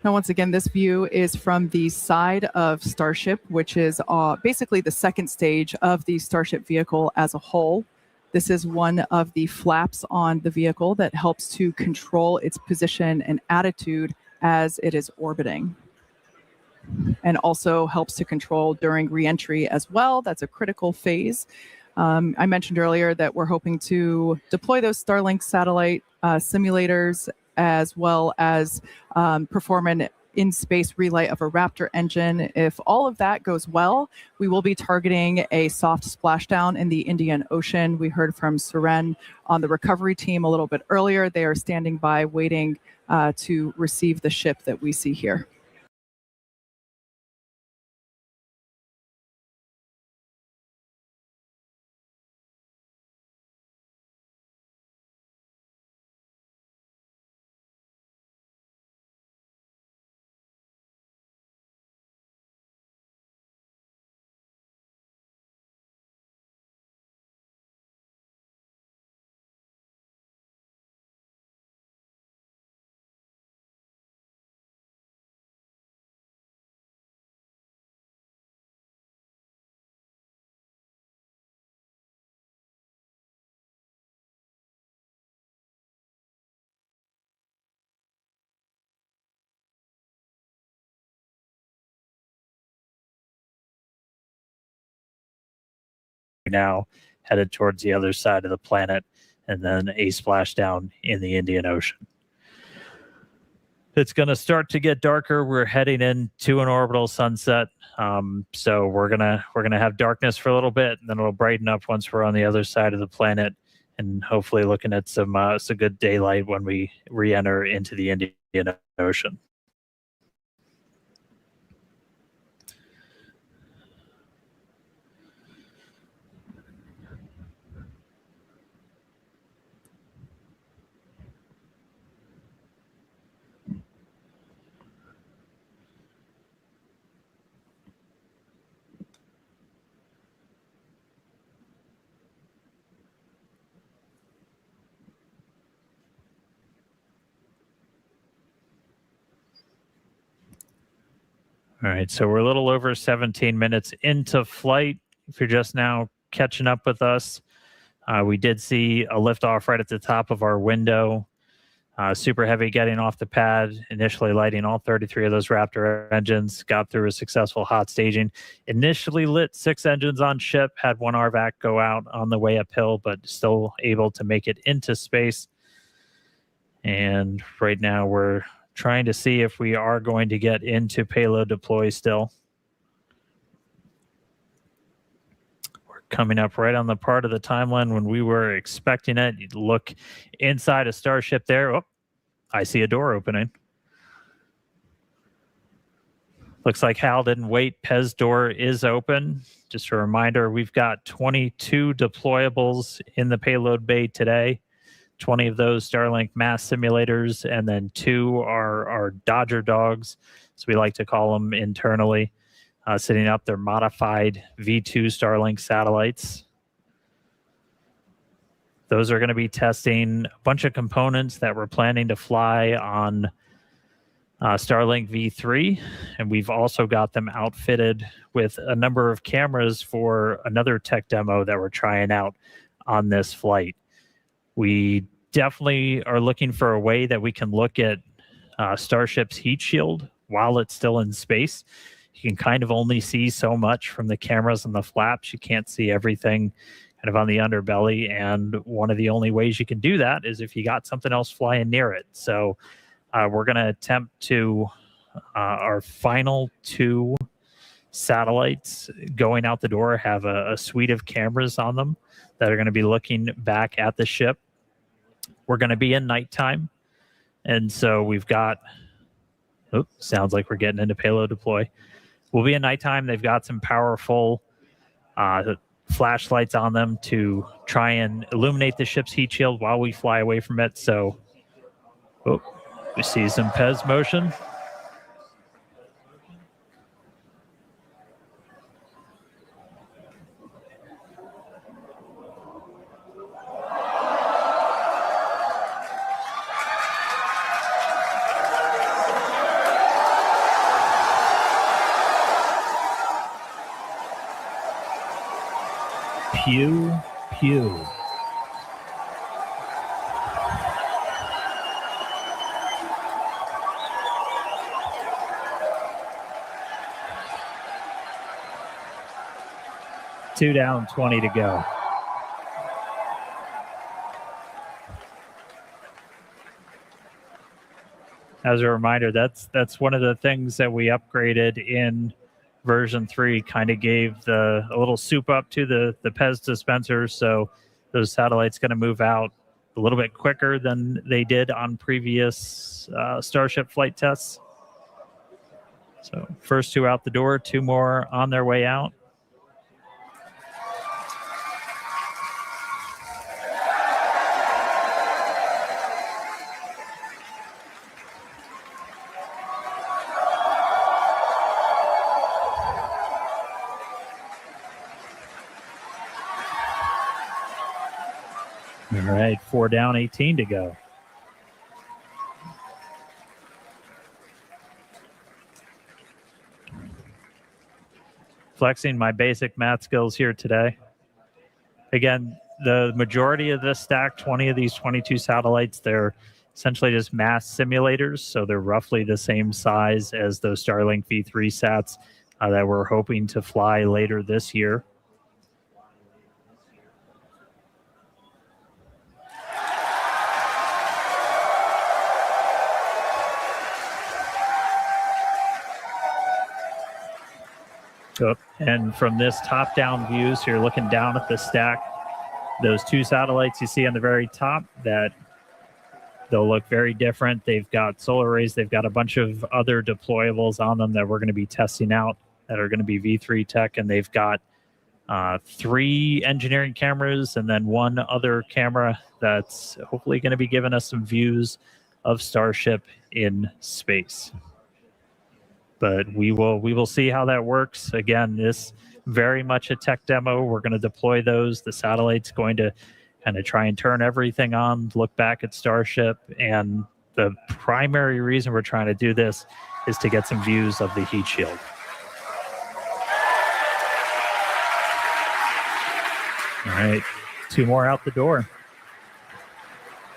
Now, once again, this view is from the side of Starship, which is basically the second stage of the Starship vehicle as a whole. This is one of the flaps on the vehicle that helps to control its position and attitude as it is orbiting, and also helps to control during reentry as well. That's a critical phase. I mentioned earlier that we're hoping to deploy those Starlink satellite simulators, as well as perform an in-space relay of a Raptor engine. If all of that goes well, we will be targeting a soft splashdown in the Indian Ocean. We heard from Suren on the recovery team a little bit earlier. They are standing by waiting to receive the ship that we see here. Now headed towards the other side of the planet, and then a splashdown in the Indian Ocean. It's going to start to get darker. We're heading into an orbital sunset, so we're gonna have darkness for a little bit, and then it'll brighten up once we're on the other side of the planet, and hopefully looking at some good daylight when we re-enter into the Indian Ocean. All right, so we're a little over 17 minutes into flight. If you're just now catching up with us, we did see a liftoff right at the top of our window. Super Heavy getting off the pad, initially lighting all 33 of those Raptor engines, got through a successful hot staging. Initially lit 6 engines on ship, had 1 RVAC go out on the way uphill, but still able to make it into space. And right now we're trying to see if we are going to get into payload deploy still. We're coming up right on the part of the timeline when we were expecting it. You'd look inside a Starship there. Oh, I see a door opening. Looks like Hal didn't wait. Pez door is open. Just a reminder, we've got 22 deployables in the payload bay today. 20 of those Starlink mass simulators, and then 2 are Dodger dogs, so we like to call them internally. setting up their modified V2 Starlink satellites. Those are going to be testing a bunch of components that we're planning to fly on Starlink V3, and we've also got them outfitted with a number of cameras for another tech demo that we're trying out on this flight. We definitely are looking for a way that we can look at Starship's heat shield while it's still in space. You can kind of only see so much from the cameras and the flaps. You can't see everything kind of on the underbelly, and one of the only ways you can do that is if you got something else flying near it. So we're going to attempt to our final 2 satellites going out the door have a suite of cameras on them that are going to be looking back at the ship. We're going to be in nighttime, and so we've got, sounds like we're getting into payload deploy. We'll be in nighttime. They've got some powerful flashlights on them to try and illuminate the ship's heat shield while we fly away from it. So we see some PEZ motion. Pew, pew. Two down, 20 to go. As a reminder, that's one of the things that we upgraded in version 3, kind of gave a little soup up to the PEZ dispensers, so those satellites going to move out a little bit quicker than they did on previous Starship flight tests. So first 2 out the door, 2 more on their way out. All right, 4 down, 18 to go. Flexing my basic math skills here today. Again, the majority of this stack, 20 of these 22 satellites, they're essentially just mass simulators, so they're roughly the same size as those Starlink V3 sats that we're hoping to fly later this year. And from this top-down view, so you're looking down at the stack, those 2 satellites you see on the very top, that they'll look very different. They've got solar arrays. They've got a bunch of other deployables on them that we're going to be testing out that are going to be V3 tech, and they've got 3 engineering cameras and then 1 other camera that's hopefully going to be giving us some views of Starship in space. But we will see how that works. Again, this very much a tech demo. We're going to deploy those. The satellite's going to kind of try and turn everything on, look back at Starship. And the primary reason we're trying to do this is to get some views of the heat shield. All right, 2 more out the door.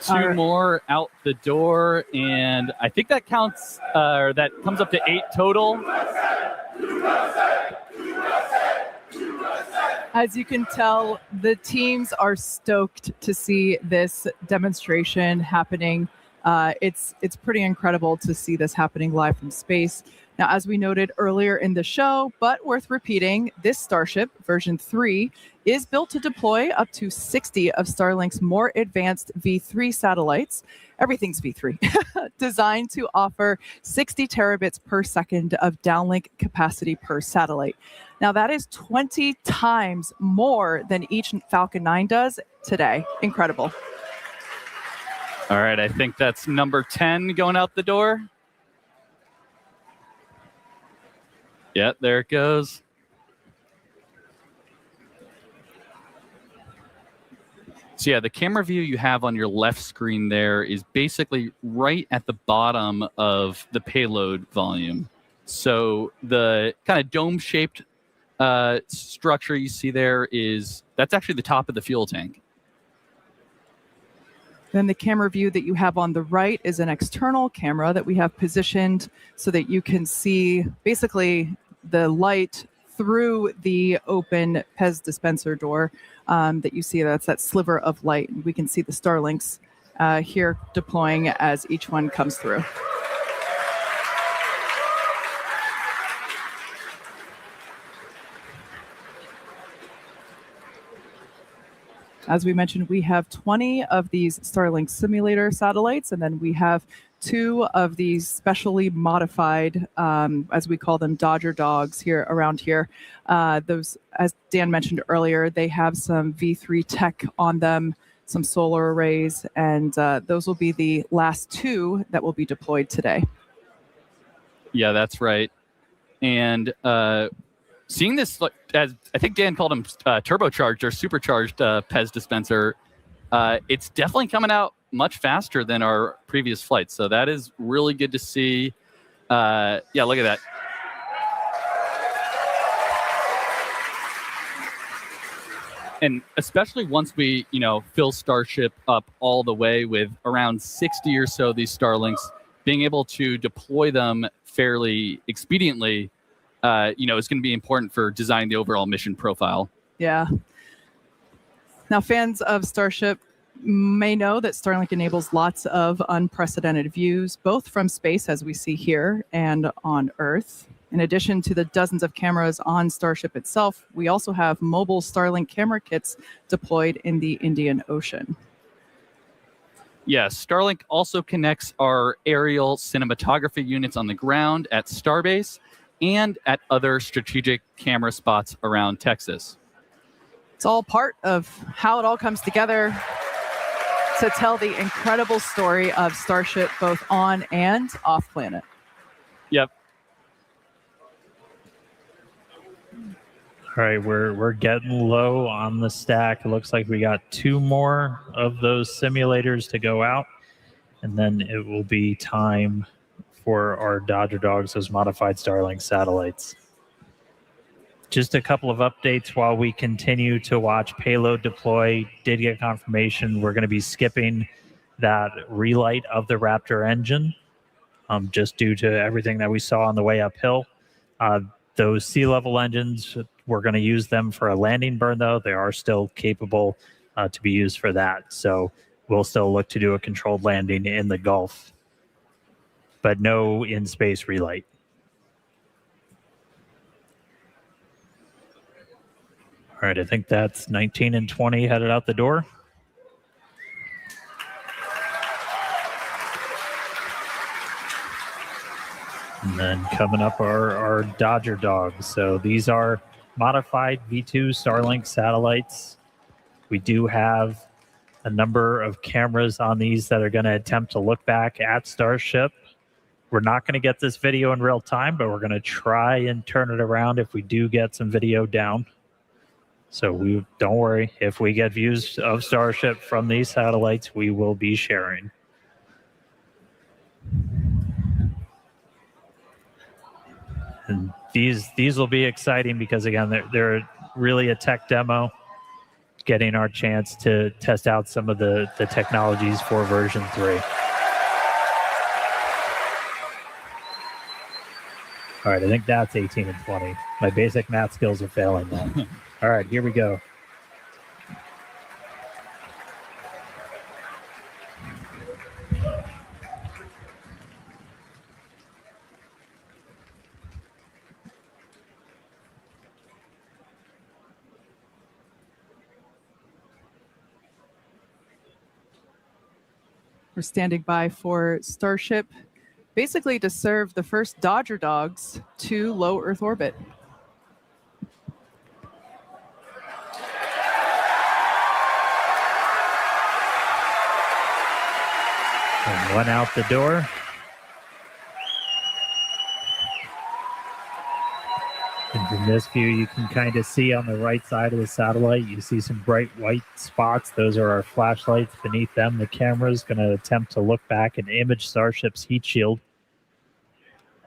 2 more out the door, and I think that counts, or that comes up to 8 total. As you can tell, the teams are stoked to see this demonstration happening. It's pretty incredible to see this happening live from space. Now, as we noted earlier in the show, but worth repeating, this Starship version 3 is built to deploy up to 60 of Starlink's more advanced V3 satellites. Everything's V3, designed to offer 60 terabits per second of downlink capacity per satellite. Now, that is 20 times more than each Falcon 9 does today. Incredible. All right, I think that's number 10 going out the door. Yeah, there it goes. So yeah, the camera view you have on your left screen there is basically right at the bottom of the payload volume. So the kind of dome-shaped structure you see there that's actually the top of the fuel tank. Then the camera view that you have on the right is an external camera that we have positioned so that you can see basically the light through the open PEZ dispenser door that you see. That's that sliver of light. And we can see the Starlinks here deploying as each one comes through. As we mentioned, we have 20 of these Starlink simulator satellites, and then we have 2 of these specially modified, as we call them, Dodger dogs here around here. Those, as Dan mentioned earlier, they have some V3 tech on them, some solar arrays, and those will be the last 2 that will be deployed today. Yeah, that's right. And seeing this, as I think Dan called them, turbocharged or supercharged PEZ dispenser, it's definitely coming out much faster than our previous flights. So that is really good to see. Yeah, look at that. And especially once we, fill Starship up all the way with around 60 or so of these Starlinks, being able to deploy them fairly expediently, is going to be important for designing the overall mission profile. Yeah. Now, fans of Starship may know that Starlink enables lots of unprecedented views, both from space, as we see here, and on Earth. In addition to the dozens of cameras on Starship itself, we also have mobile Starlink camera kits deployed in the Indian Ocean. Yes, Starlink also connects our aerial cinematography units on the ground at Starbase and at other strategic camera spots around Texas. It's all part of how it all comes together to tell the incredible story of Starship both on and off planet. Yep. All right, we're getting low on the stack. It looks like we got 2 more of those simulators to go out, and then it will be time for our Dodger Dogs, those modified Starlink satellites. Just a couple of updates while we continue to watch Payload deploy. Did get confirmation we're going to be skipping that relight of the Raptor engine, just due to everything that we saw on the way uphill. Those sea level engines, we're going to use them for a landing burn, though. They are still capable to be used for that. So we'll still look to do a controlled landing in the Gulf, but no in-space relight. All right, I think that's 19 and 20 headed out the door. And then coming up are our Dodger Dogs. So these are modified V2 Starlink satellites. We do have a number of cameras on these that are going to attempt to look back at Starship. We're not going to get this video in real time, but we're going to try and turn it around if we do get some video down. So don't worry, if we get views of Starship from these satellites, we will be sharing. And these will be exciting because, again, they're really a tech demo, getting our chance to test out some of the technologies for version 3. All right, I think that's 18 and 20. My basic math skills are failing now. All right, here we go. We're standing by for Starship, basically to serve the first Dodger Dogs to low Earth orbit. And one out the door. In this view, you can kind of see on the right side of the satellite, you see some bright white spots. Those are our flashlights. Beneath them, the camera is going to attempt to look back and image Starship's heat shield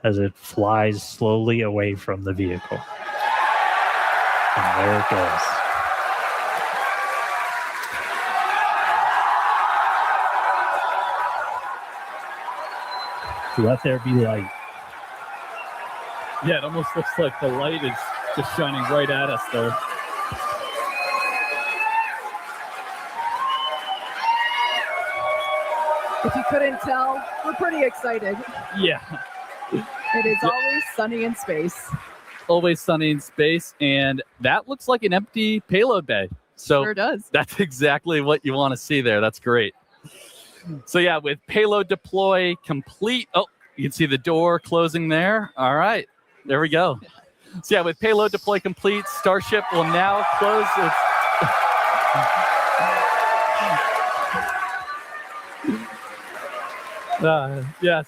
as it flies slowly away from the vehicle. And there it goes. Let there be light. Yeah, it almost looks like the light is just shining right at us there. If you couldn't tell, we're pretty excited. Yeah. It is always sunny in space. Always sunny in space, and that looks like an empty payload bay. So Sure does. that's exactly what you want to see there. That's great. So yeah, with payload deploy complete. Oh, you can see the door closing there. All right, there we go. So yeah, with payload deploy complete, Starship will now close its...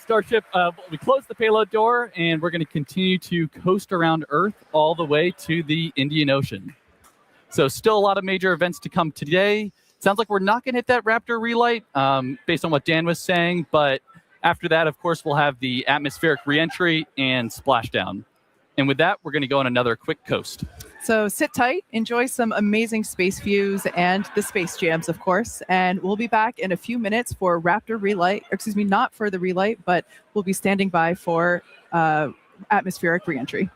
Starship, we closed the payload door, and we're going to continue to coast around Earth all the way to the Indian Ocean. So still a lot of major events to come today. Sounds like we're not going to hit that Raptor relight based on what Dan was saying, but after that, of course, we'll have the atmospheric reentry and splashdown. And with that, we're going to go on another quick coast. So sit tight, enjoy some amazing space views and the space jams, of course. And we'll be back in a few minutes for Raptor relight. Excuse me, not for the relight, but we'll be standing by for atmospheric reentry.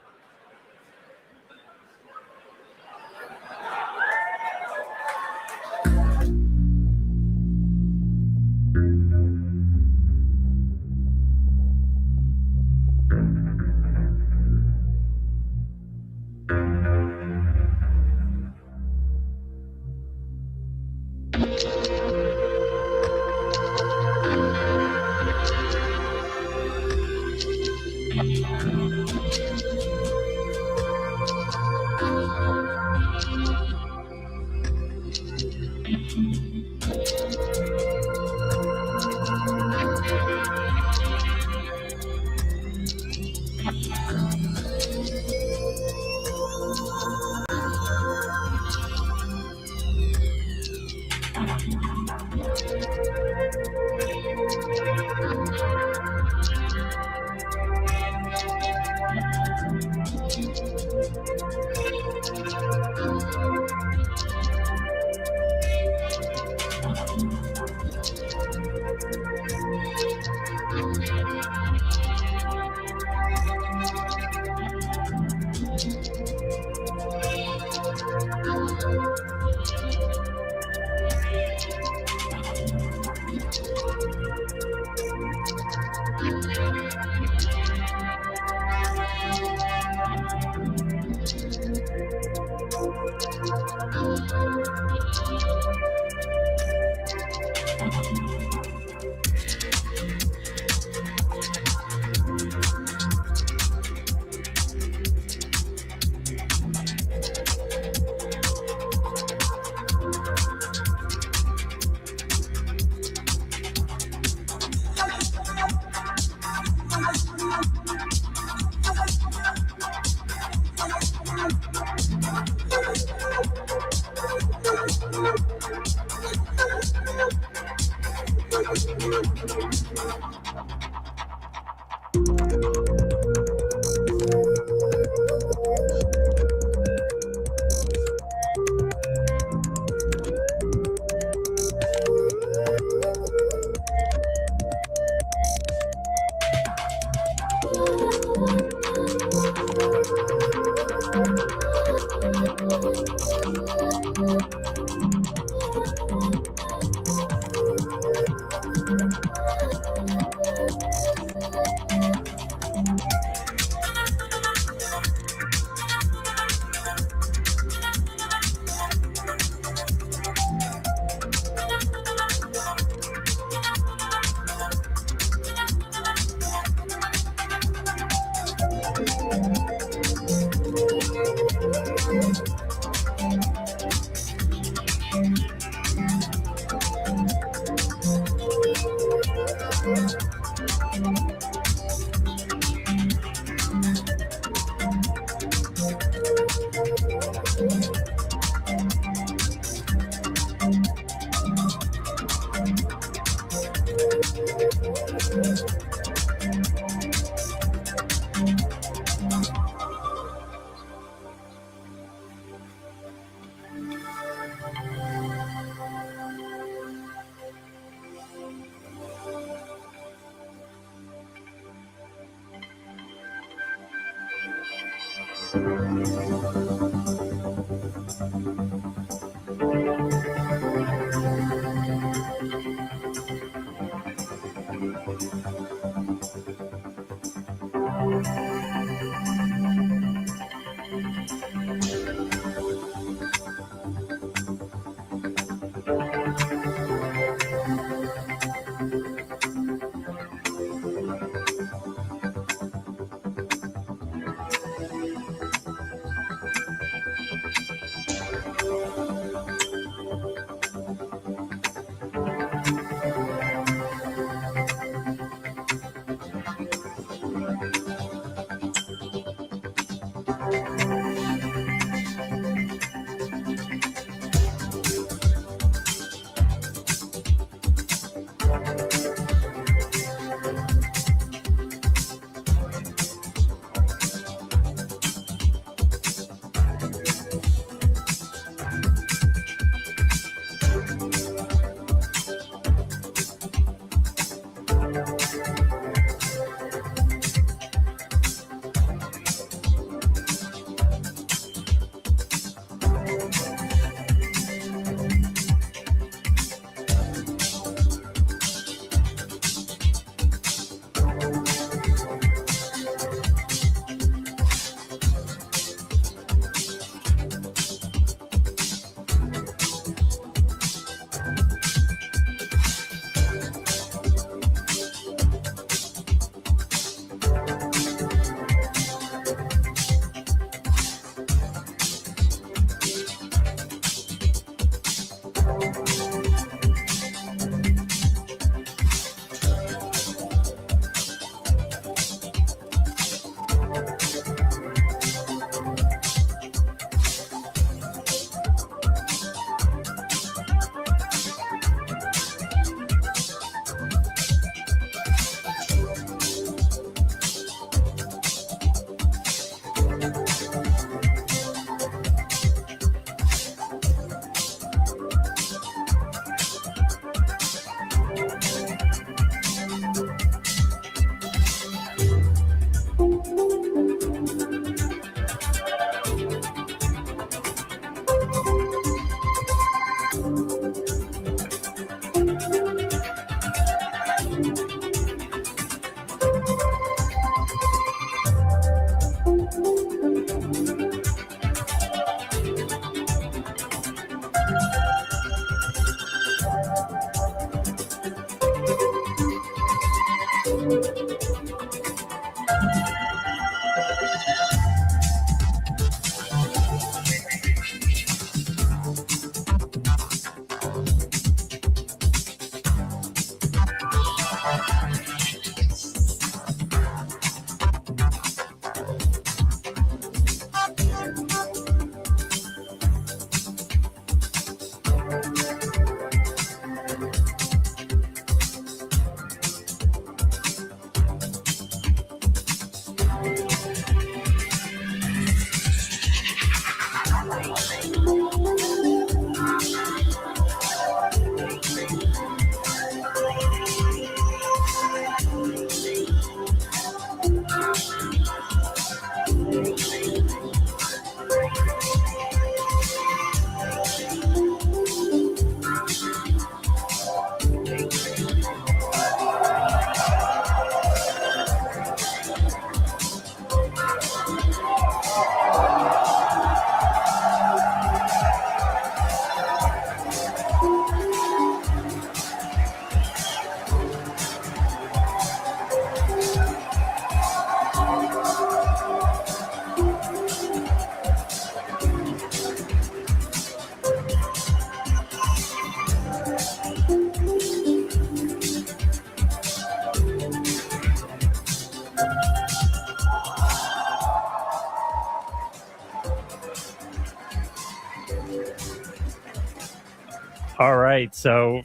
All right, so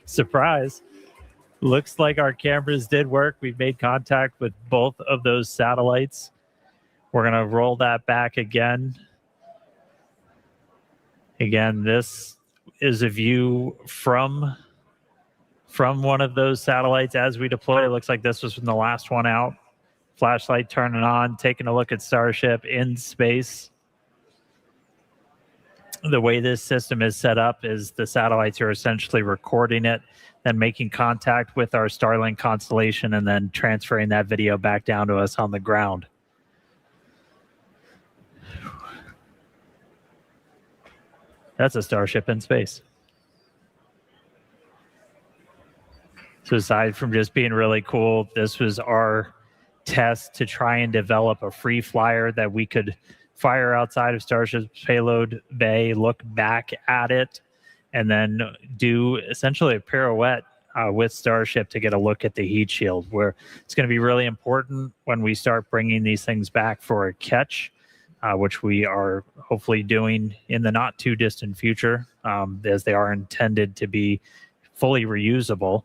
surprise. Looks like our cameras did work. We've made contact with both of those satellites. We're going to roll that back again. Again, this is a view from one of those satellites as we deploy. It looks like this was from the last one out. Flashlight turning on, taking a look at Starship in space. The way this system is set up is the satellites are essentially recording it, then making contact with our Starlink constellation, and then transferring that video back down to us on the ground. That's a Starship in space. So aside from just being really cool, this was our test to try and develop a free flyer that we could fire outside of Starship's payload bay, look back at it, and then do essentially a pirouette with Starship to get a look at the heat shield, where it's going to be really important when we start bringing these things back for a catch, which we are hopefully doing in the not too distant future, as they are intended to be fully reusable.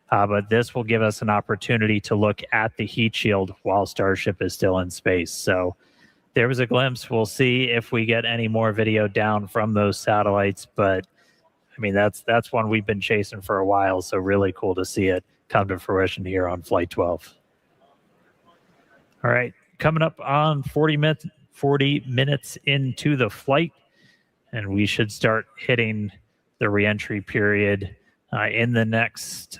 But this will give us an opportunity to look at the heat shield while Starship is still in space. So there was a glimpse. We'll see if we get any more video down from those satellites. But I mean, that's one we've been chasing for a while. So really cool to see it come to fruition here on Flight 12. All right, coming up on 40 minutes into the flight, and we should start hitting the reentry period in the next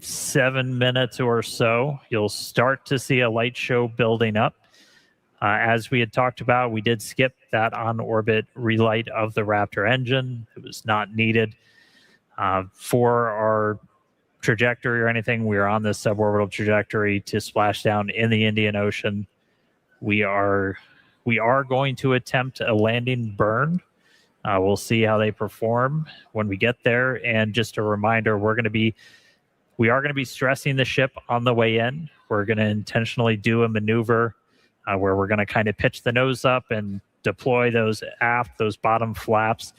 7 minutes or so. You'll start to see a light show building up. As we had talked about, we did skip that on-orbit relight of the Raptor engine. It was not needed for our trajectory or anything. We are on this suborbital trajectory to splash down in the Indian Ocean. We are going to attempt a landing burn. We'll see how they perform when we get there. And just a reminder, we are going to be stressing the ship on the way in. We're going to intentionally do a maneuver where we're going to kind of pitch the nose up and deploy those bottom flaps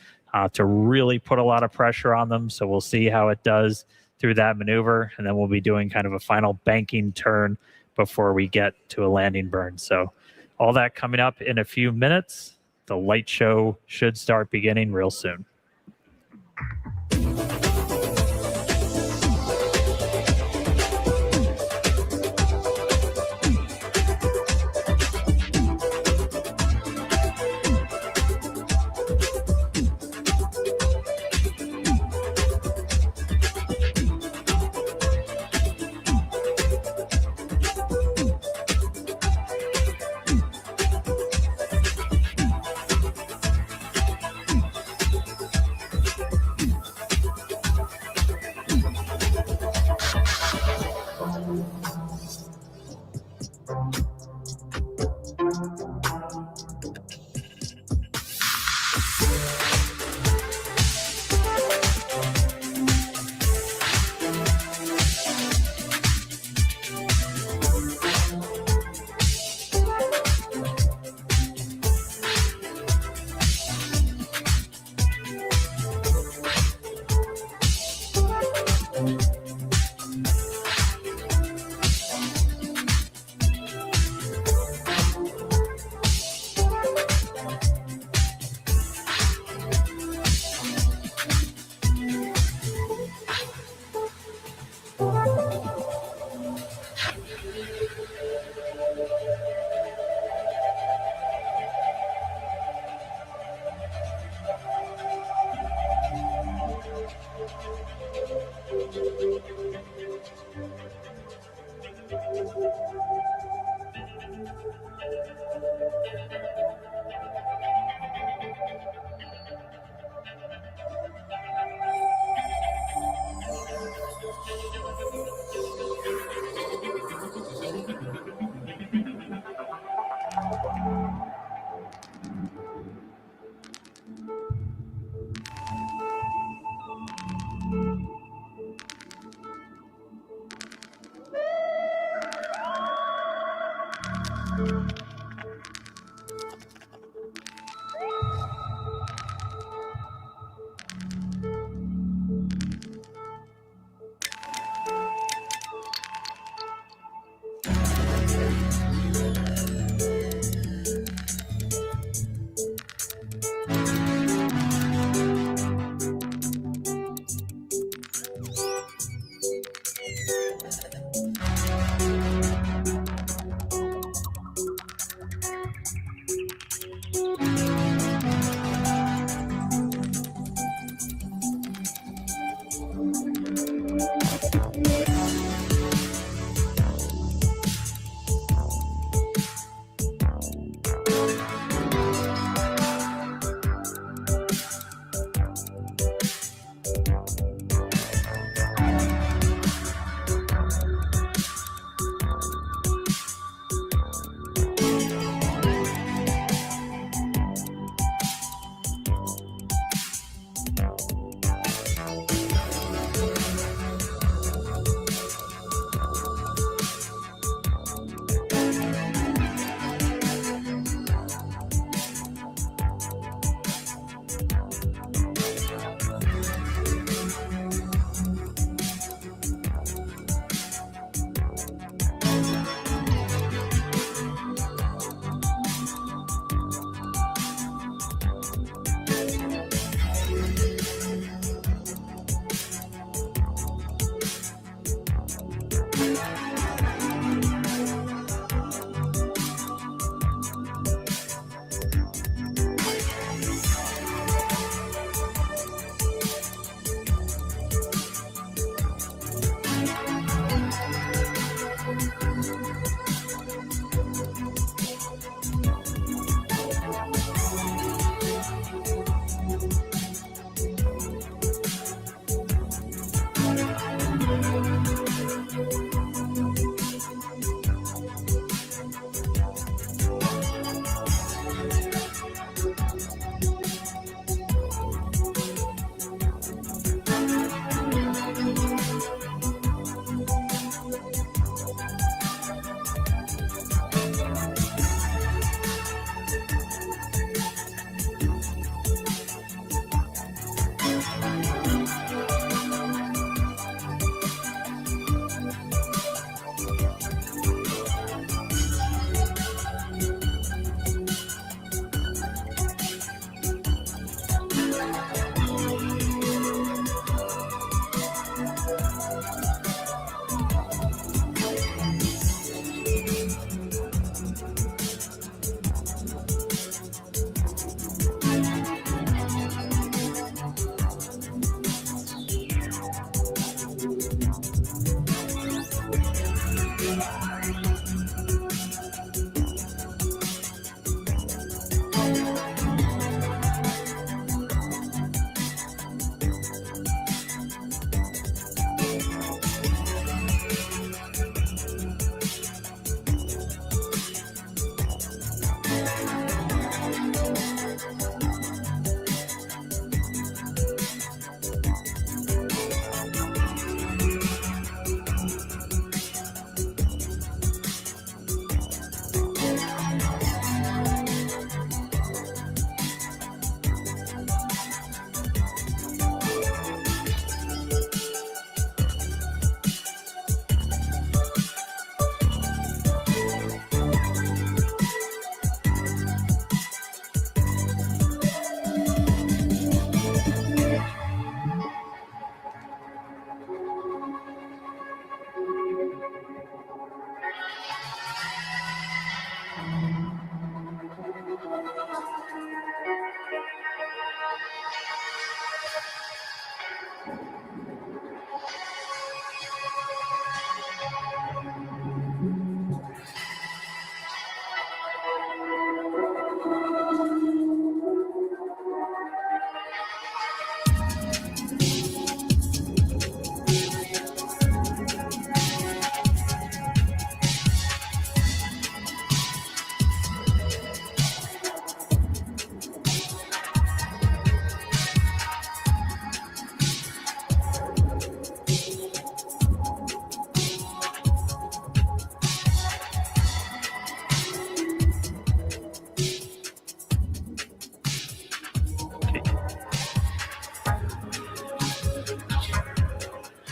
to really put a lot of pressure on them. So we'll see how it does through that maneuver. And then we'll be doing kind of a final banking turn before we get to a landing burn. So all that coming up in a few minutes. The light show should start beginning real soon.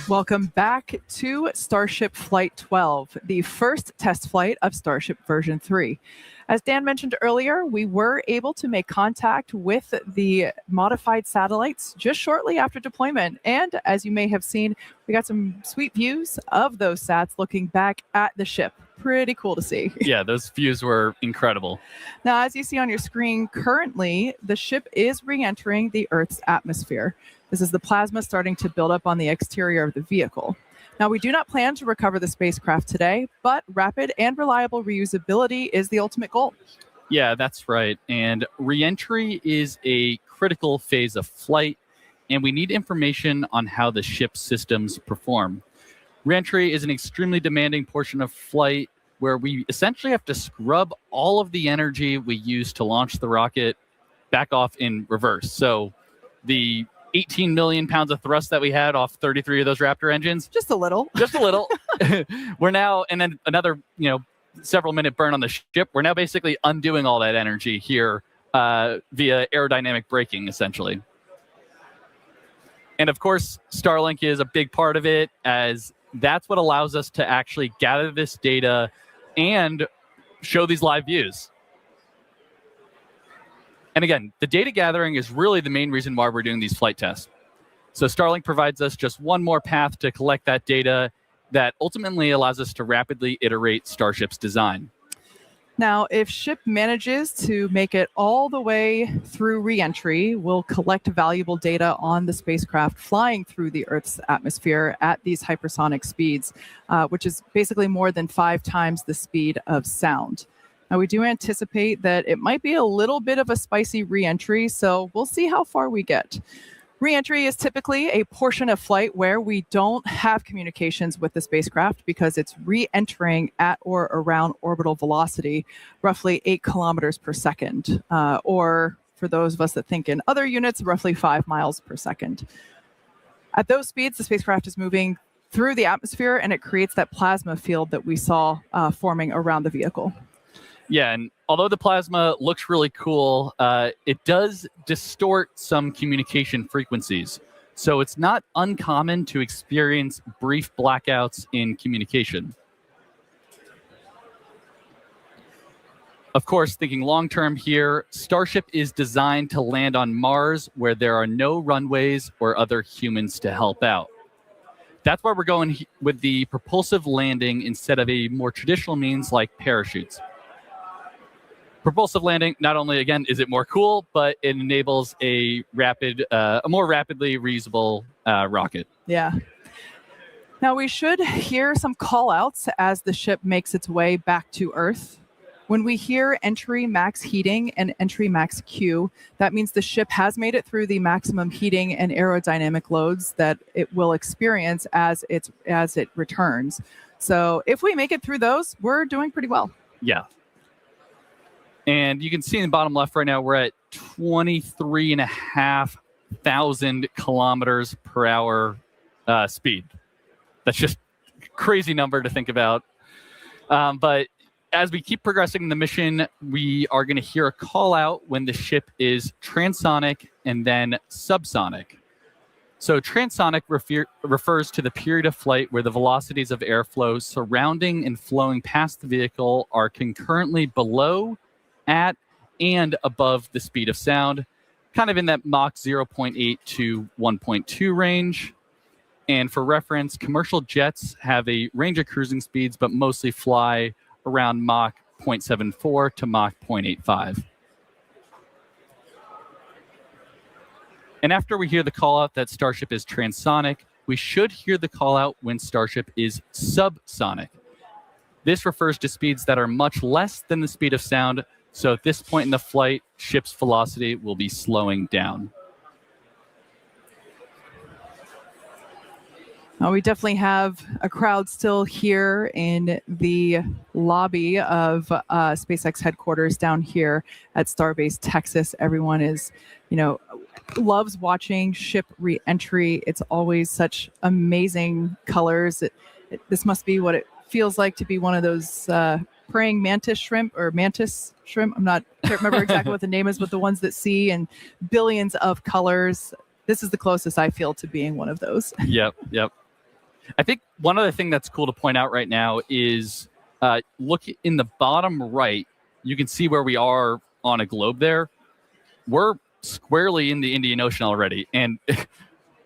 Welcome back to Starship Flight 12, the first test flight of Starship version 3. As Dan mentioned earlier, we were able to make contact with the modified satellites just shortly after deployment. And as you may have seen, we got some sweet views of those sats looking back at the ship. Pretty cool to see. Yeah, those views were incredible. Now, as you see on your screen, currently, the ship is re-entering the Earth's atmosphere. This is the plasma starting to build up on the exterior of the vehicle. Now, we do not plan to recover the spacecraft today, but rapid and reliable reusability is the ultimate goal. Yeah, that's right. And re-entry is a critical phase of flight, and we need information on how the ship's systems perform. Re-entry is an extremely demanding portion of flight where we essentially have to scrub all of the energy we use to launch the rocket back off in reverse. So the 18 million pounds of thrust that we had off 33 of those Raptor engines. Just a little. Just a little. We're now, and then another, several minute burn on the ship. We're now basically undoing all that energy here via aerodynamic braking, essentially. And of course, Starlink is a big part of it, as that's what allows us to actually gather this data and show these live views. And again, the data gathering is really the main reason why we're doing these flight tests. So Starlink provides us just one more path to collect that data that ultimately allows us to rapidly iterate Starship's design. Now, if ship manages to make it all the way through re-entry, we'll collect valuable data on the spacecraft flying through the Earth's atmosphere at these hypersonic speeds, which is basically more than 5 times the speed of sound. Now, we do anticipate that it might be a little bit of a spicy re-entry, so we'll see how far we get. Re-entry is typically a portion of flight where we don't have communications with the spacecraft because it's re-entering at or around orbital velocity, roughly 8 kilometers per second, or for those of us that think in other units, roughly 5 miles per second. At those speeds, the spacecraft is moving through the atmosphere, and it creates that plasma field that we saw forming around the vehicle. Yeah, and although the plasma looks really cool, it does distort some communication frequencies. So it's not uncommon to experience brief blackouts in communication. Of course, thinking long-term here, Starship is designed to land on Mars where there are no runways or other humans to help out. That's why we're going with the propulsive landing instead of a more traditional means like parachutes. Propulsive landing, not only, again, is it more cool, but it enables a more rapidly reusable rocket. Yeah. Now, we should hear some call-outs as the ship makes its way back to Earth. When we hear entry max heating and entry max Q, that means the ship has made it through the maximum heating and aerodynamic loads that it will experience as it returns. So if we make it through those, we're doing pretty well. Yeah. And you can see in the bottom left right now, we're at 23,500 kilometers per hour speed. That's just a crazy number to think about. But as we keep progressing in the mission, we are going to hear a call out when the ship is transonic and then subsonic. So transonic refers to the period of flight where the velocities of airflow surrounding and flowing past the vehicle are concurrently below, at, and above the speed of sound, kind of in that Mach 0.8 to 1.2 range. And for reference, commercial jets have a range of cruising speeds, but mostly fly around Mach 0.74 to Mach 0.85. And after we hear the call out that Starship is transonic, we should hear the call out when Starship is subsonic. This refers to speeds that are much less than the speed of sound. So at this point in the flight, ship's velocity will be slowing down. We definitely have a crowd still here in the lobby of SpaceX headquarters down here at Starbase, Texas. Everyone is, loves watching ship re-entry. It's always such amazing colors. This must be what it feels like to be one of those praying mantis shrimp. I can't remember exactly what the name is, but the ones that see in billions of colors. This is the closest I feel to being one of those. Yep. I think one other thing that's cool to point out right now is look in the bottom right. You can see where we are on a globe there. We're squarely in the Indian Ocean already, and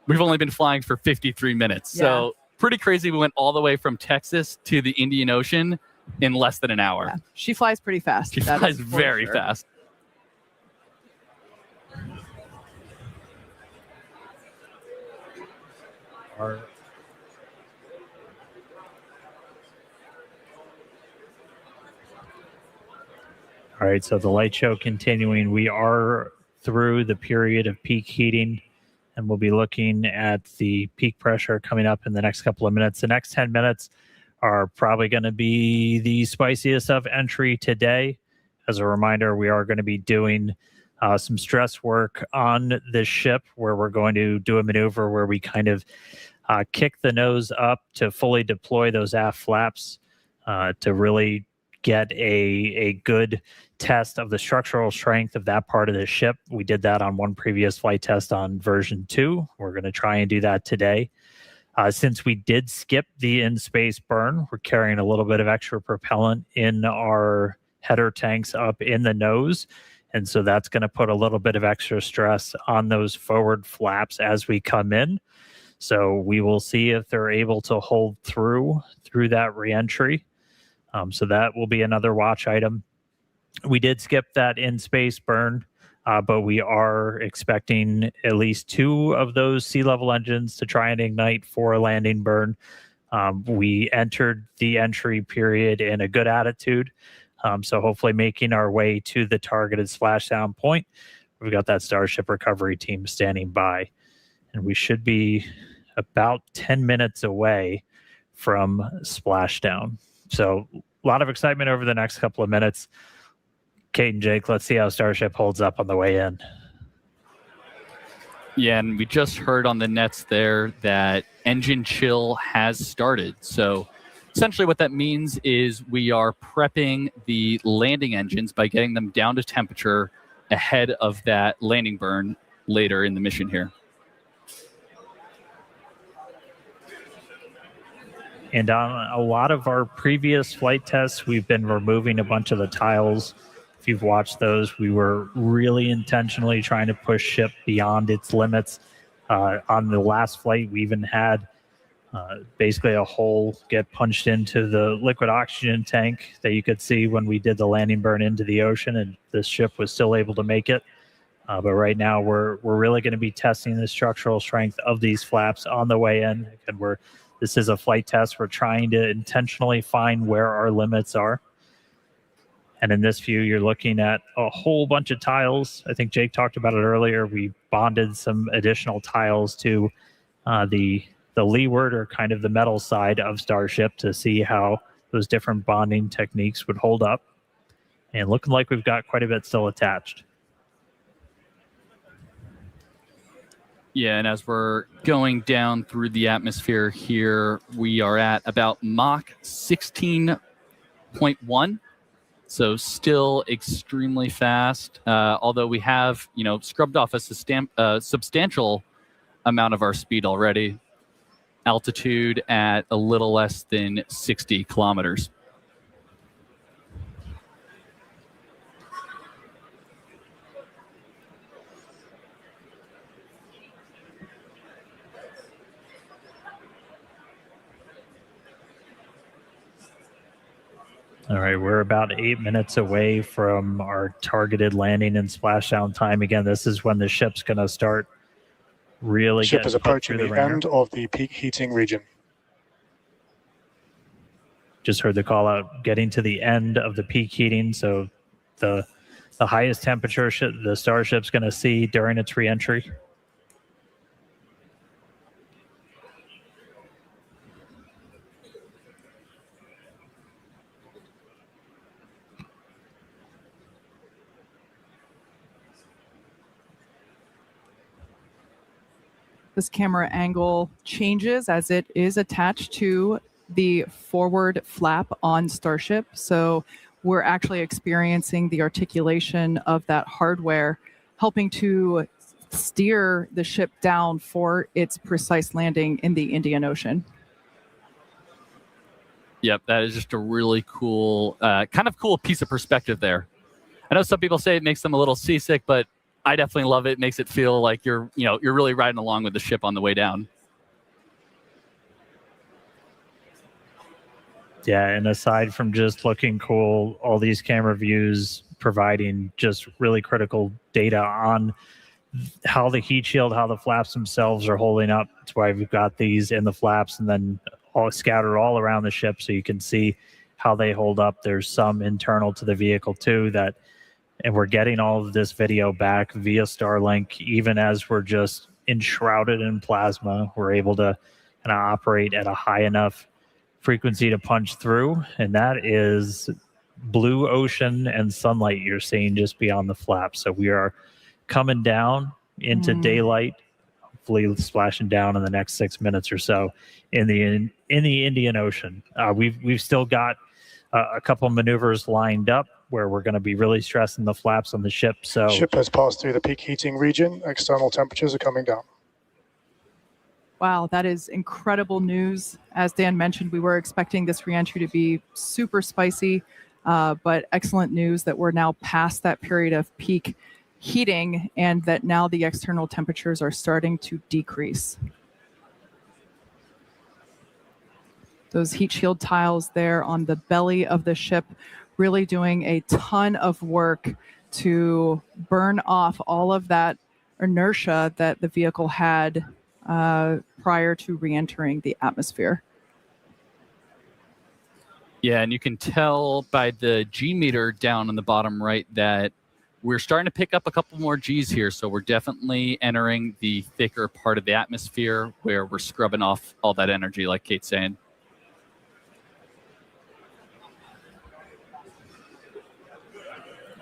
we've only been flying for 53 minutes. Yeah. So pretty crazy. We went all the way from Texas to the Indian Ocean in less than an hour. Yeah. She flies pretty fast. She flies very fast. All right, so the light show continuing. We are through the period of peak heating, and we'll be looking at the peak pressure coming up in the next couple of minutes. The next 10 minutes are probably going to be the spiciest of entry today. As a reminder, we are going to be doing some stress work on this ship where we're going to do a maneuver where we kind of kick the nose up to fully deploy those aft flaps to really get a good test of the structural strength of that part of the ship. We did that on one previous flight test on version 2. We're going to try and do that today. Since we did skip the in-space burn, we're carrying a little bit of extra propellant in our header tanks up in the nose. And so that's going to put a little bit of extra stress on those forward flaps as we come in. So we will see if they're able to hold through that reentry. So that will be another watch item. We did skip that in-space burn, but we are expecting at least 2 of those sea-level engines to try and ignite for a landing burn. We entered the entry period in a good attitude, so hopefully making our way to the targeted splashdown point. We've got that Starship recovery team standing by, and we should be about 10 minutes away from splashdown. So a lot of excitement over the next couple of minutes. Kate and Jake, let's see how Starship holds up on the way in. Yeah, and we just heard on the nets there that engine chill has started. So essentially what that means is we are prepping the landing engines by getting them down to temperature ahead of that landing burn later in the mission here. And on a lot of our previous flight tests, we've been removing a bunch of the tiles. If you've watched those, we were really intentionally trying to push ship beyond its limits. On the last flight, we even had basically a hole get punched into the liquid oxygen tank that you could see when we did the landing burn into the ocean, and the ship was still able to make it. But right now, we're really going to be testing the structural strength of these flaps on the way in, and this is a flight test. We're trying to intentionally find where our limits are. And in this view, you're looking at a whole bunch of tiles. I think Jake talked about it earlier. We bonded some additional tiles to the leeward, or kind of the metal side of Starship, to see how those different bonding techniques would hold up. And looking like we've got quite a bit still attached. Yeah, and as we're going down through the atmosphere here, we are at about Mach 16.1. So still extremely fast, although we have, scrubbed off a substantial amount of our speed already. Altitude at a little less than 60 kilometers. All right, we're about 8 minutes away from our targeted landing and splashdown time. Again, this is when the ship's going to start really Ship getting is put approaching through the ringer. end of the peak heating region. Just heard the call out, getting to the end of the peak heating. So the highest temperature the Starship's going to see during its reentry. This camera angle changes as it is attached to the forward flap on Starship. So we're actually experiencing the articulation of that hardware, helping to steer the ship down for its precise landing in the Indian Ocean. Yep, that is just a really cool, kind of cool piece of perspective there. I know some people say it makes them a little seasick, but I definitely love it. It makes it feel like you're really riding along with the ship on the way down. Yeah, and aside from just looking cool, all these camera views providing just really critical data on how the heat shield, how the flaps themselves are holding up. That's why we've got these in the flaps and then all scattered all around the ship so you can see how they hold up. There's some internal to the vehicle too and we're getting all of this video back via Starlink. Even as we're just enshrouded in plasma, we're able to kind of operate at a high enough frequency to punch through. And that is blue ocean and sunlight you're seeing just beyond the flap. So we are coming down into daylight, hopefully splashing down in the next 6 minutes or so in the Indian Ocean. We've still got a couple maneuvers lined up where we're going to be really stressing the flaps on the ship. So Ship has passed through the peak heating region. External temperatures are coming down. Wow, that is incredible news. As Dan mentioned, we were expecting this reentry to be super spicy, but excellent news that we're now past that period of peak heating and that now the external temperatures are starting to decrease. Those heat shield tiles there on the belly of the ship really doing a ton of work to burn off all of that inertia that the vehicle had prior to re-entering the atmosphere. Yeah, and you can tell by the G meter down on the bottom right that we're starting to pick up a couple more Gs here. So we're definitely entering the thicker part of the atmosphere where we're scrubbing off all that energy, like Kate's saying.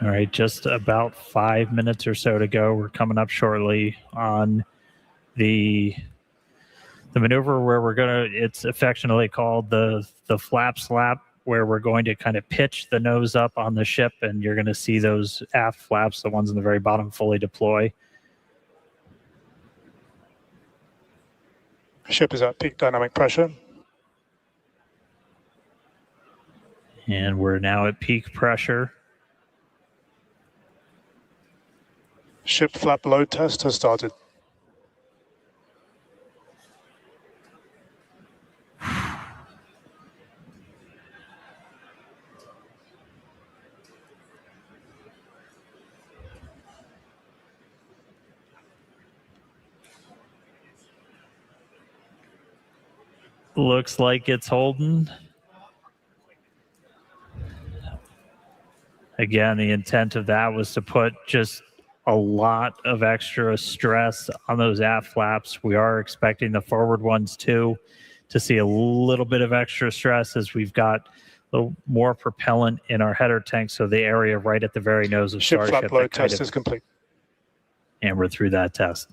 all right, just about 5 minutes or so to go. We're coming up shortly on the the maneuver where it's affectionately called the flap slap, where we're going to kind of pitch the nose up on the ship, and you're going to see those aft flaps, the ones in the very bottom, fully deploy. Ship is at peak dynamic pressure. And we're now at peak pressure. Ship flap load test has started. Looks like it's holding. Again, the intent of that was to put just a lot of extra stress on those aft flaps. We are expecting the forward ones too to see a little bit of extra stress as we've got a little more propellant in our header tank. So the area right at the very nose of Ship Starship. flap load test is complete. And we're through that test.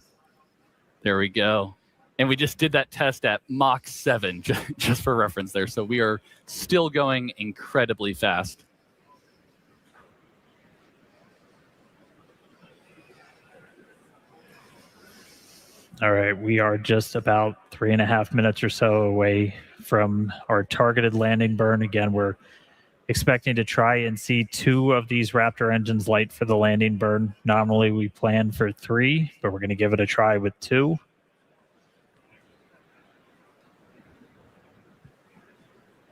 There we go. And we just did that test at Mach 7, just for reference there. So we are still going incredibly fast. All right, we are just about 3.5 minutes or so away from our targeted landing burn. Again, we're expecting to try and see 2 of these Raptor engines light for the landing burn. Normally we plan for 3, but we're going to give it a try with 2.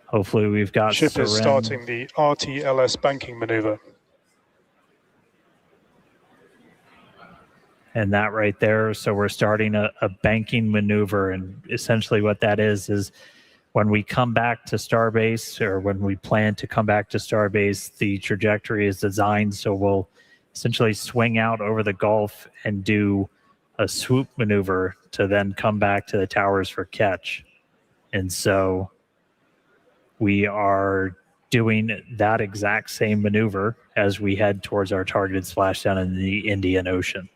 Hopefully we've got Ship is starting the RTLS banking maneuver. And that right there, so we're starting a banking maneuver, and essentially what that is when we come back to Starbase, or when we plan to come back to Starbase, the trajectory is designed so we'll essentially swing out over the Gulf and do a swoop maneuver to then come back to the towers for catch. And so we are doing that exact same maneuver as we head towards our targeted splashdown in the Indian Ocean.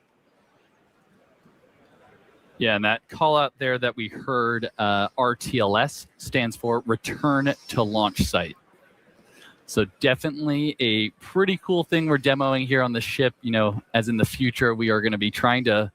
Yeah, and that call out there that we heard, RTLS, stands for Return to Launch Site. So definitely a pretty cool thing we're demoing here on the ship. You know, as in the future, we are going to be trying to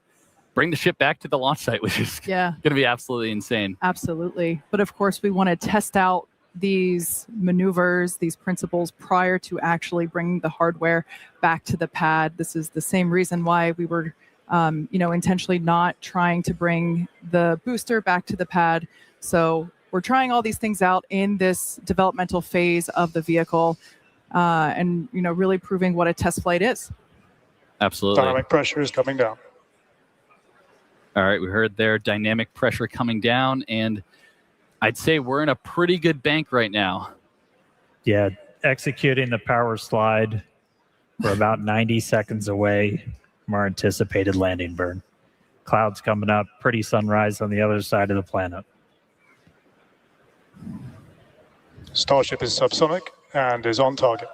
bring the ship back to the launch site, which is going to be absolutely insane. Absolutely. But of course, we want to test out these maneuvers, these principles, prior to actually bringing the hardware back to the pad. This is the same reason why we were intentionally not trying to bring the booster back to the pad. So we're trying all these things out in this developmental phase of the vehicle, and really proving what a test flight is. Absolutely. Dynamic pressure is coming down. All right, we heard there dynamic pressure coming down, and I'd say we're in a pretty good bank right now. Yeah, executing the power slide. We're about 90 seconds away from our anticipated landing burn. Clouds coming up, pretty sunrise on the other side of the planet. Starship is subsonic and is on target.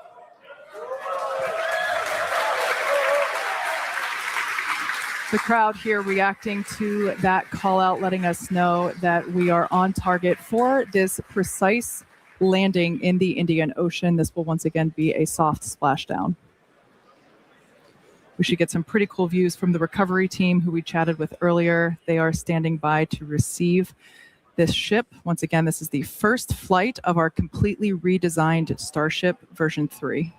The crowd here reacting to that call out, letting us know that we are on target for this precise landing in the Indian Ocean. This will once again be a soft splashdown. We should get some pretty cool views from the recovery team who we chatted with earlier. They are standing by to receive this ship. Once again, this is the first flight of our completely redesigned Starship version 3.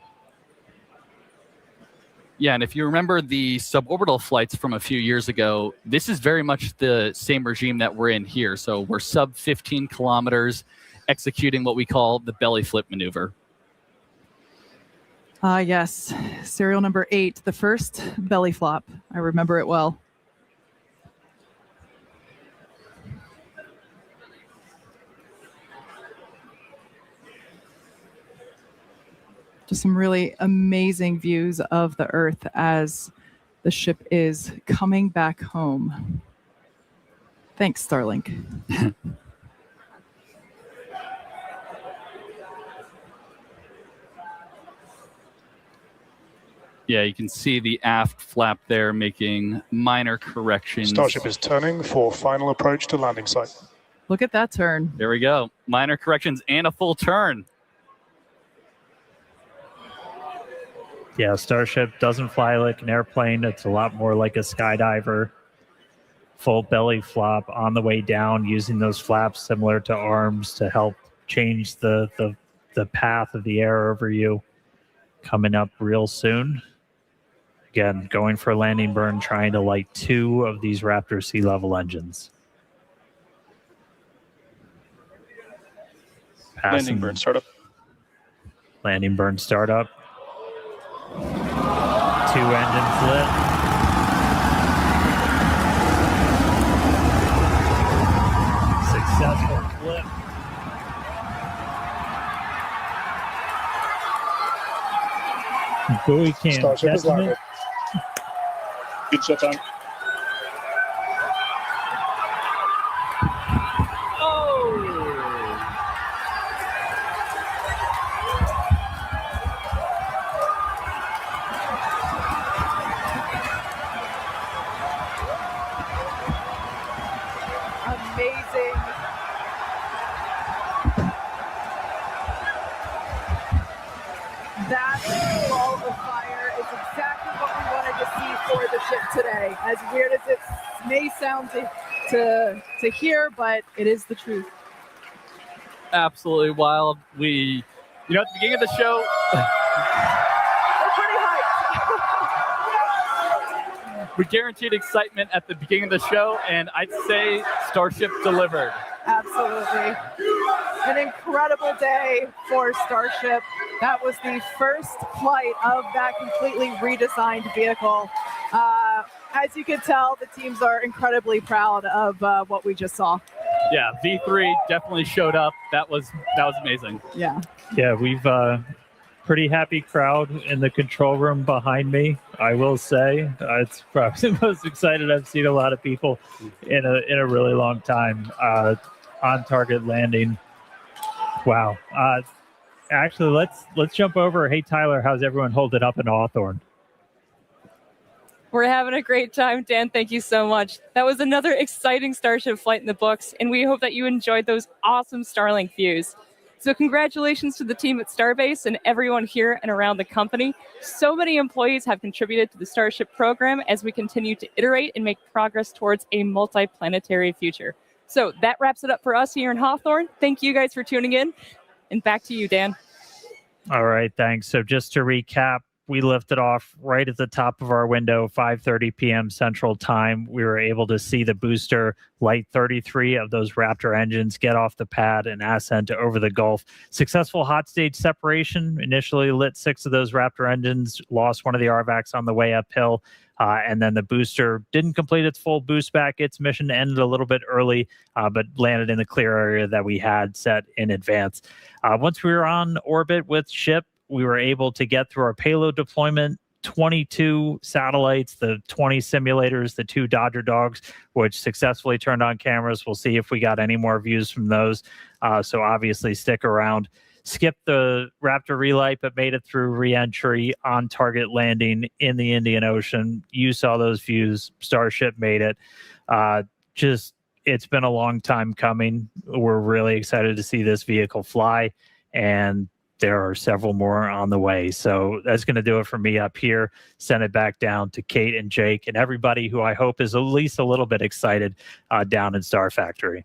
Yeah, and if you remember the suborbital flights from a few years ago, this is very much the same regime that we're in here. So we're sub 15 kilometers, executing what we call the belly flip maneuver. Yes, serial number 8, the first belly flop. I remember it well. Just some really amazing views of the Earth as the ship is coming back home. Thanks, Starlink. Yeah, you can see the aft flap there making minor corrections. Starship is turning for final approach to landing site. Look at that turn. There we go. Minor corrections and a full turn. Yeah, Starship doesn't fly like an airplane. It's a lot more like a skydiver. Full belly flop on the way down, using those flaps similar to arms to help change the path of the air over you. Coming up real soon. Again, going for a landing burn, trying to light 2 of these Raptor sea level engines. Landing burn startup. Landing burn startup. 2 engines lit. Successful flip. Buoy cam Starship is testament. landed. Good shut time. Amazing. That ball of fire is exactly what we wanted to see for the ship today. As weird as it may sound to hear, but it is the truth. Absolutely wild. At the beginning of the show, We're pretty hyped. we guaranteed excitement at the beginning of the show, and I'd say Starship delivered. Absolutely. An incredible day for Starship. That was the first flight of that completely redesigned vehicle. As you can tell, the teams are incredibly proud of what we just saw. Yeah, V3 definitely showed up. That was amazing. Yeah. Yeah, we've pretty happy crowd in the control room behind me, I will say. It's probably the most excited I've seen a lot of people in a really long time. On target landing. Wow. Actually, let's jump over. Hey, Tyler, how's everyone holding up in Hawthorne? We're having a great time, Dan. Thank you so much. That was another exciting Starship flight in the books, and we hope that you enjoyed those awesome Starlink views. So congratulations to the team at Starbase and everyone here and around the company. So many employees have contributed to the Starship program as we continue to iterate and make progress towards a multi-planetary future. So that wraps it up for us here in Hawthorne. Thank you guys for tuning in. And back to you, Dan. All right, thanks. So just to recap, we lifted off right at the top of our window, 5:30 p.m. Central Time. We were able to see the booster light 33 of those Raptor engines get off the pad and ascent over the Gulf. Successful hot stage separation. Initially lit 6 of those Raptor engines, lost one of the RVACs on the way uphill. And then the booster didn't complete its full boost back. Its mission ended a little bit early, but landed in the clear area that we had set in advance. Once we were on orbit with ship, we were able to get through our payload deployment, 22 satellites, the 20 simulators, the 2 Dodger dogs, which successfully turned on cameras. We'll see if we got any more views from those. So obviously stick around. Skipped the Raptor relight, but made it through re-entry, on target landing in the Indian Ocean. You saw those views. Starship made it. It's been a long time coming. We're really excited to see this vehicle fly, and there are several more on the way. So that's going to do it for me up here. Send it back down to Kate and Jake and everybody who I hope is at least a little bit excited down in Star Factory.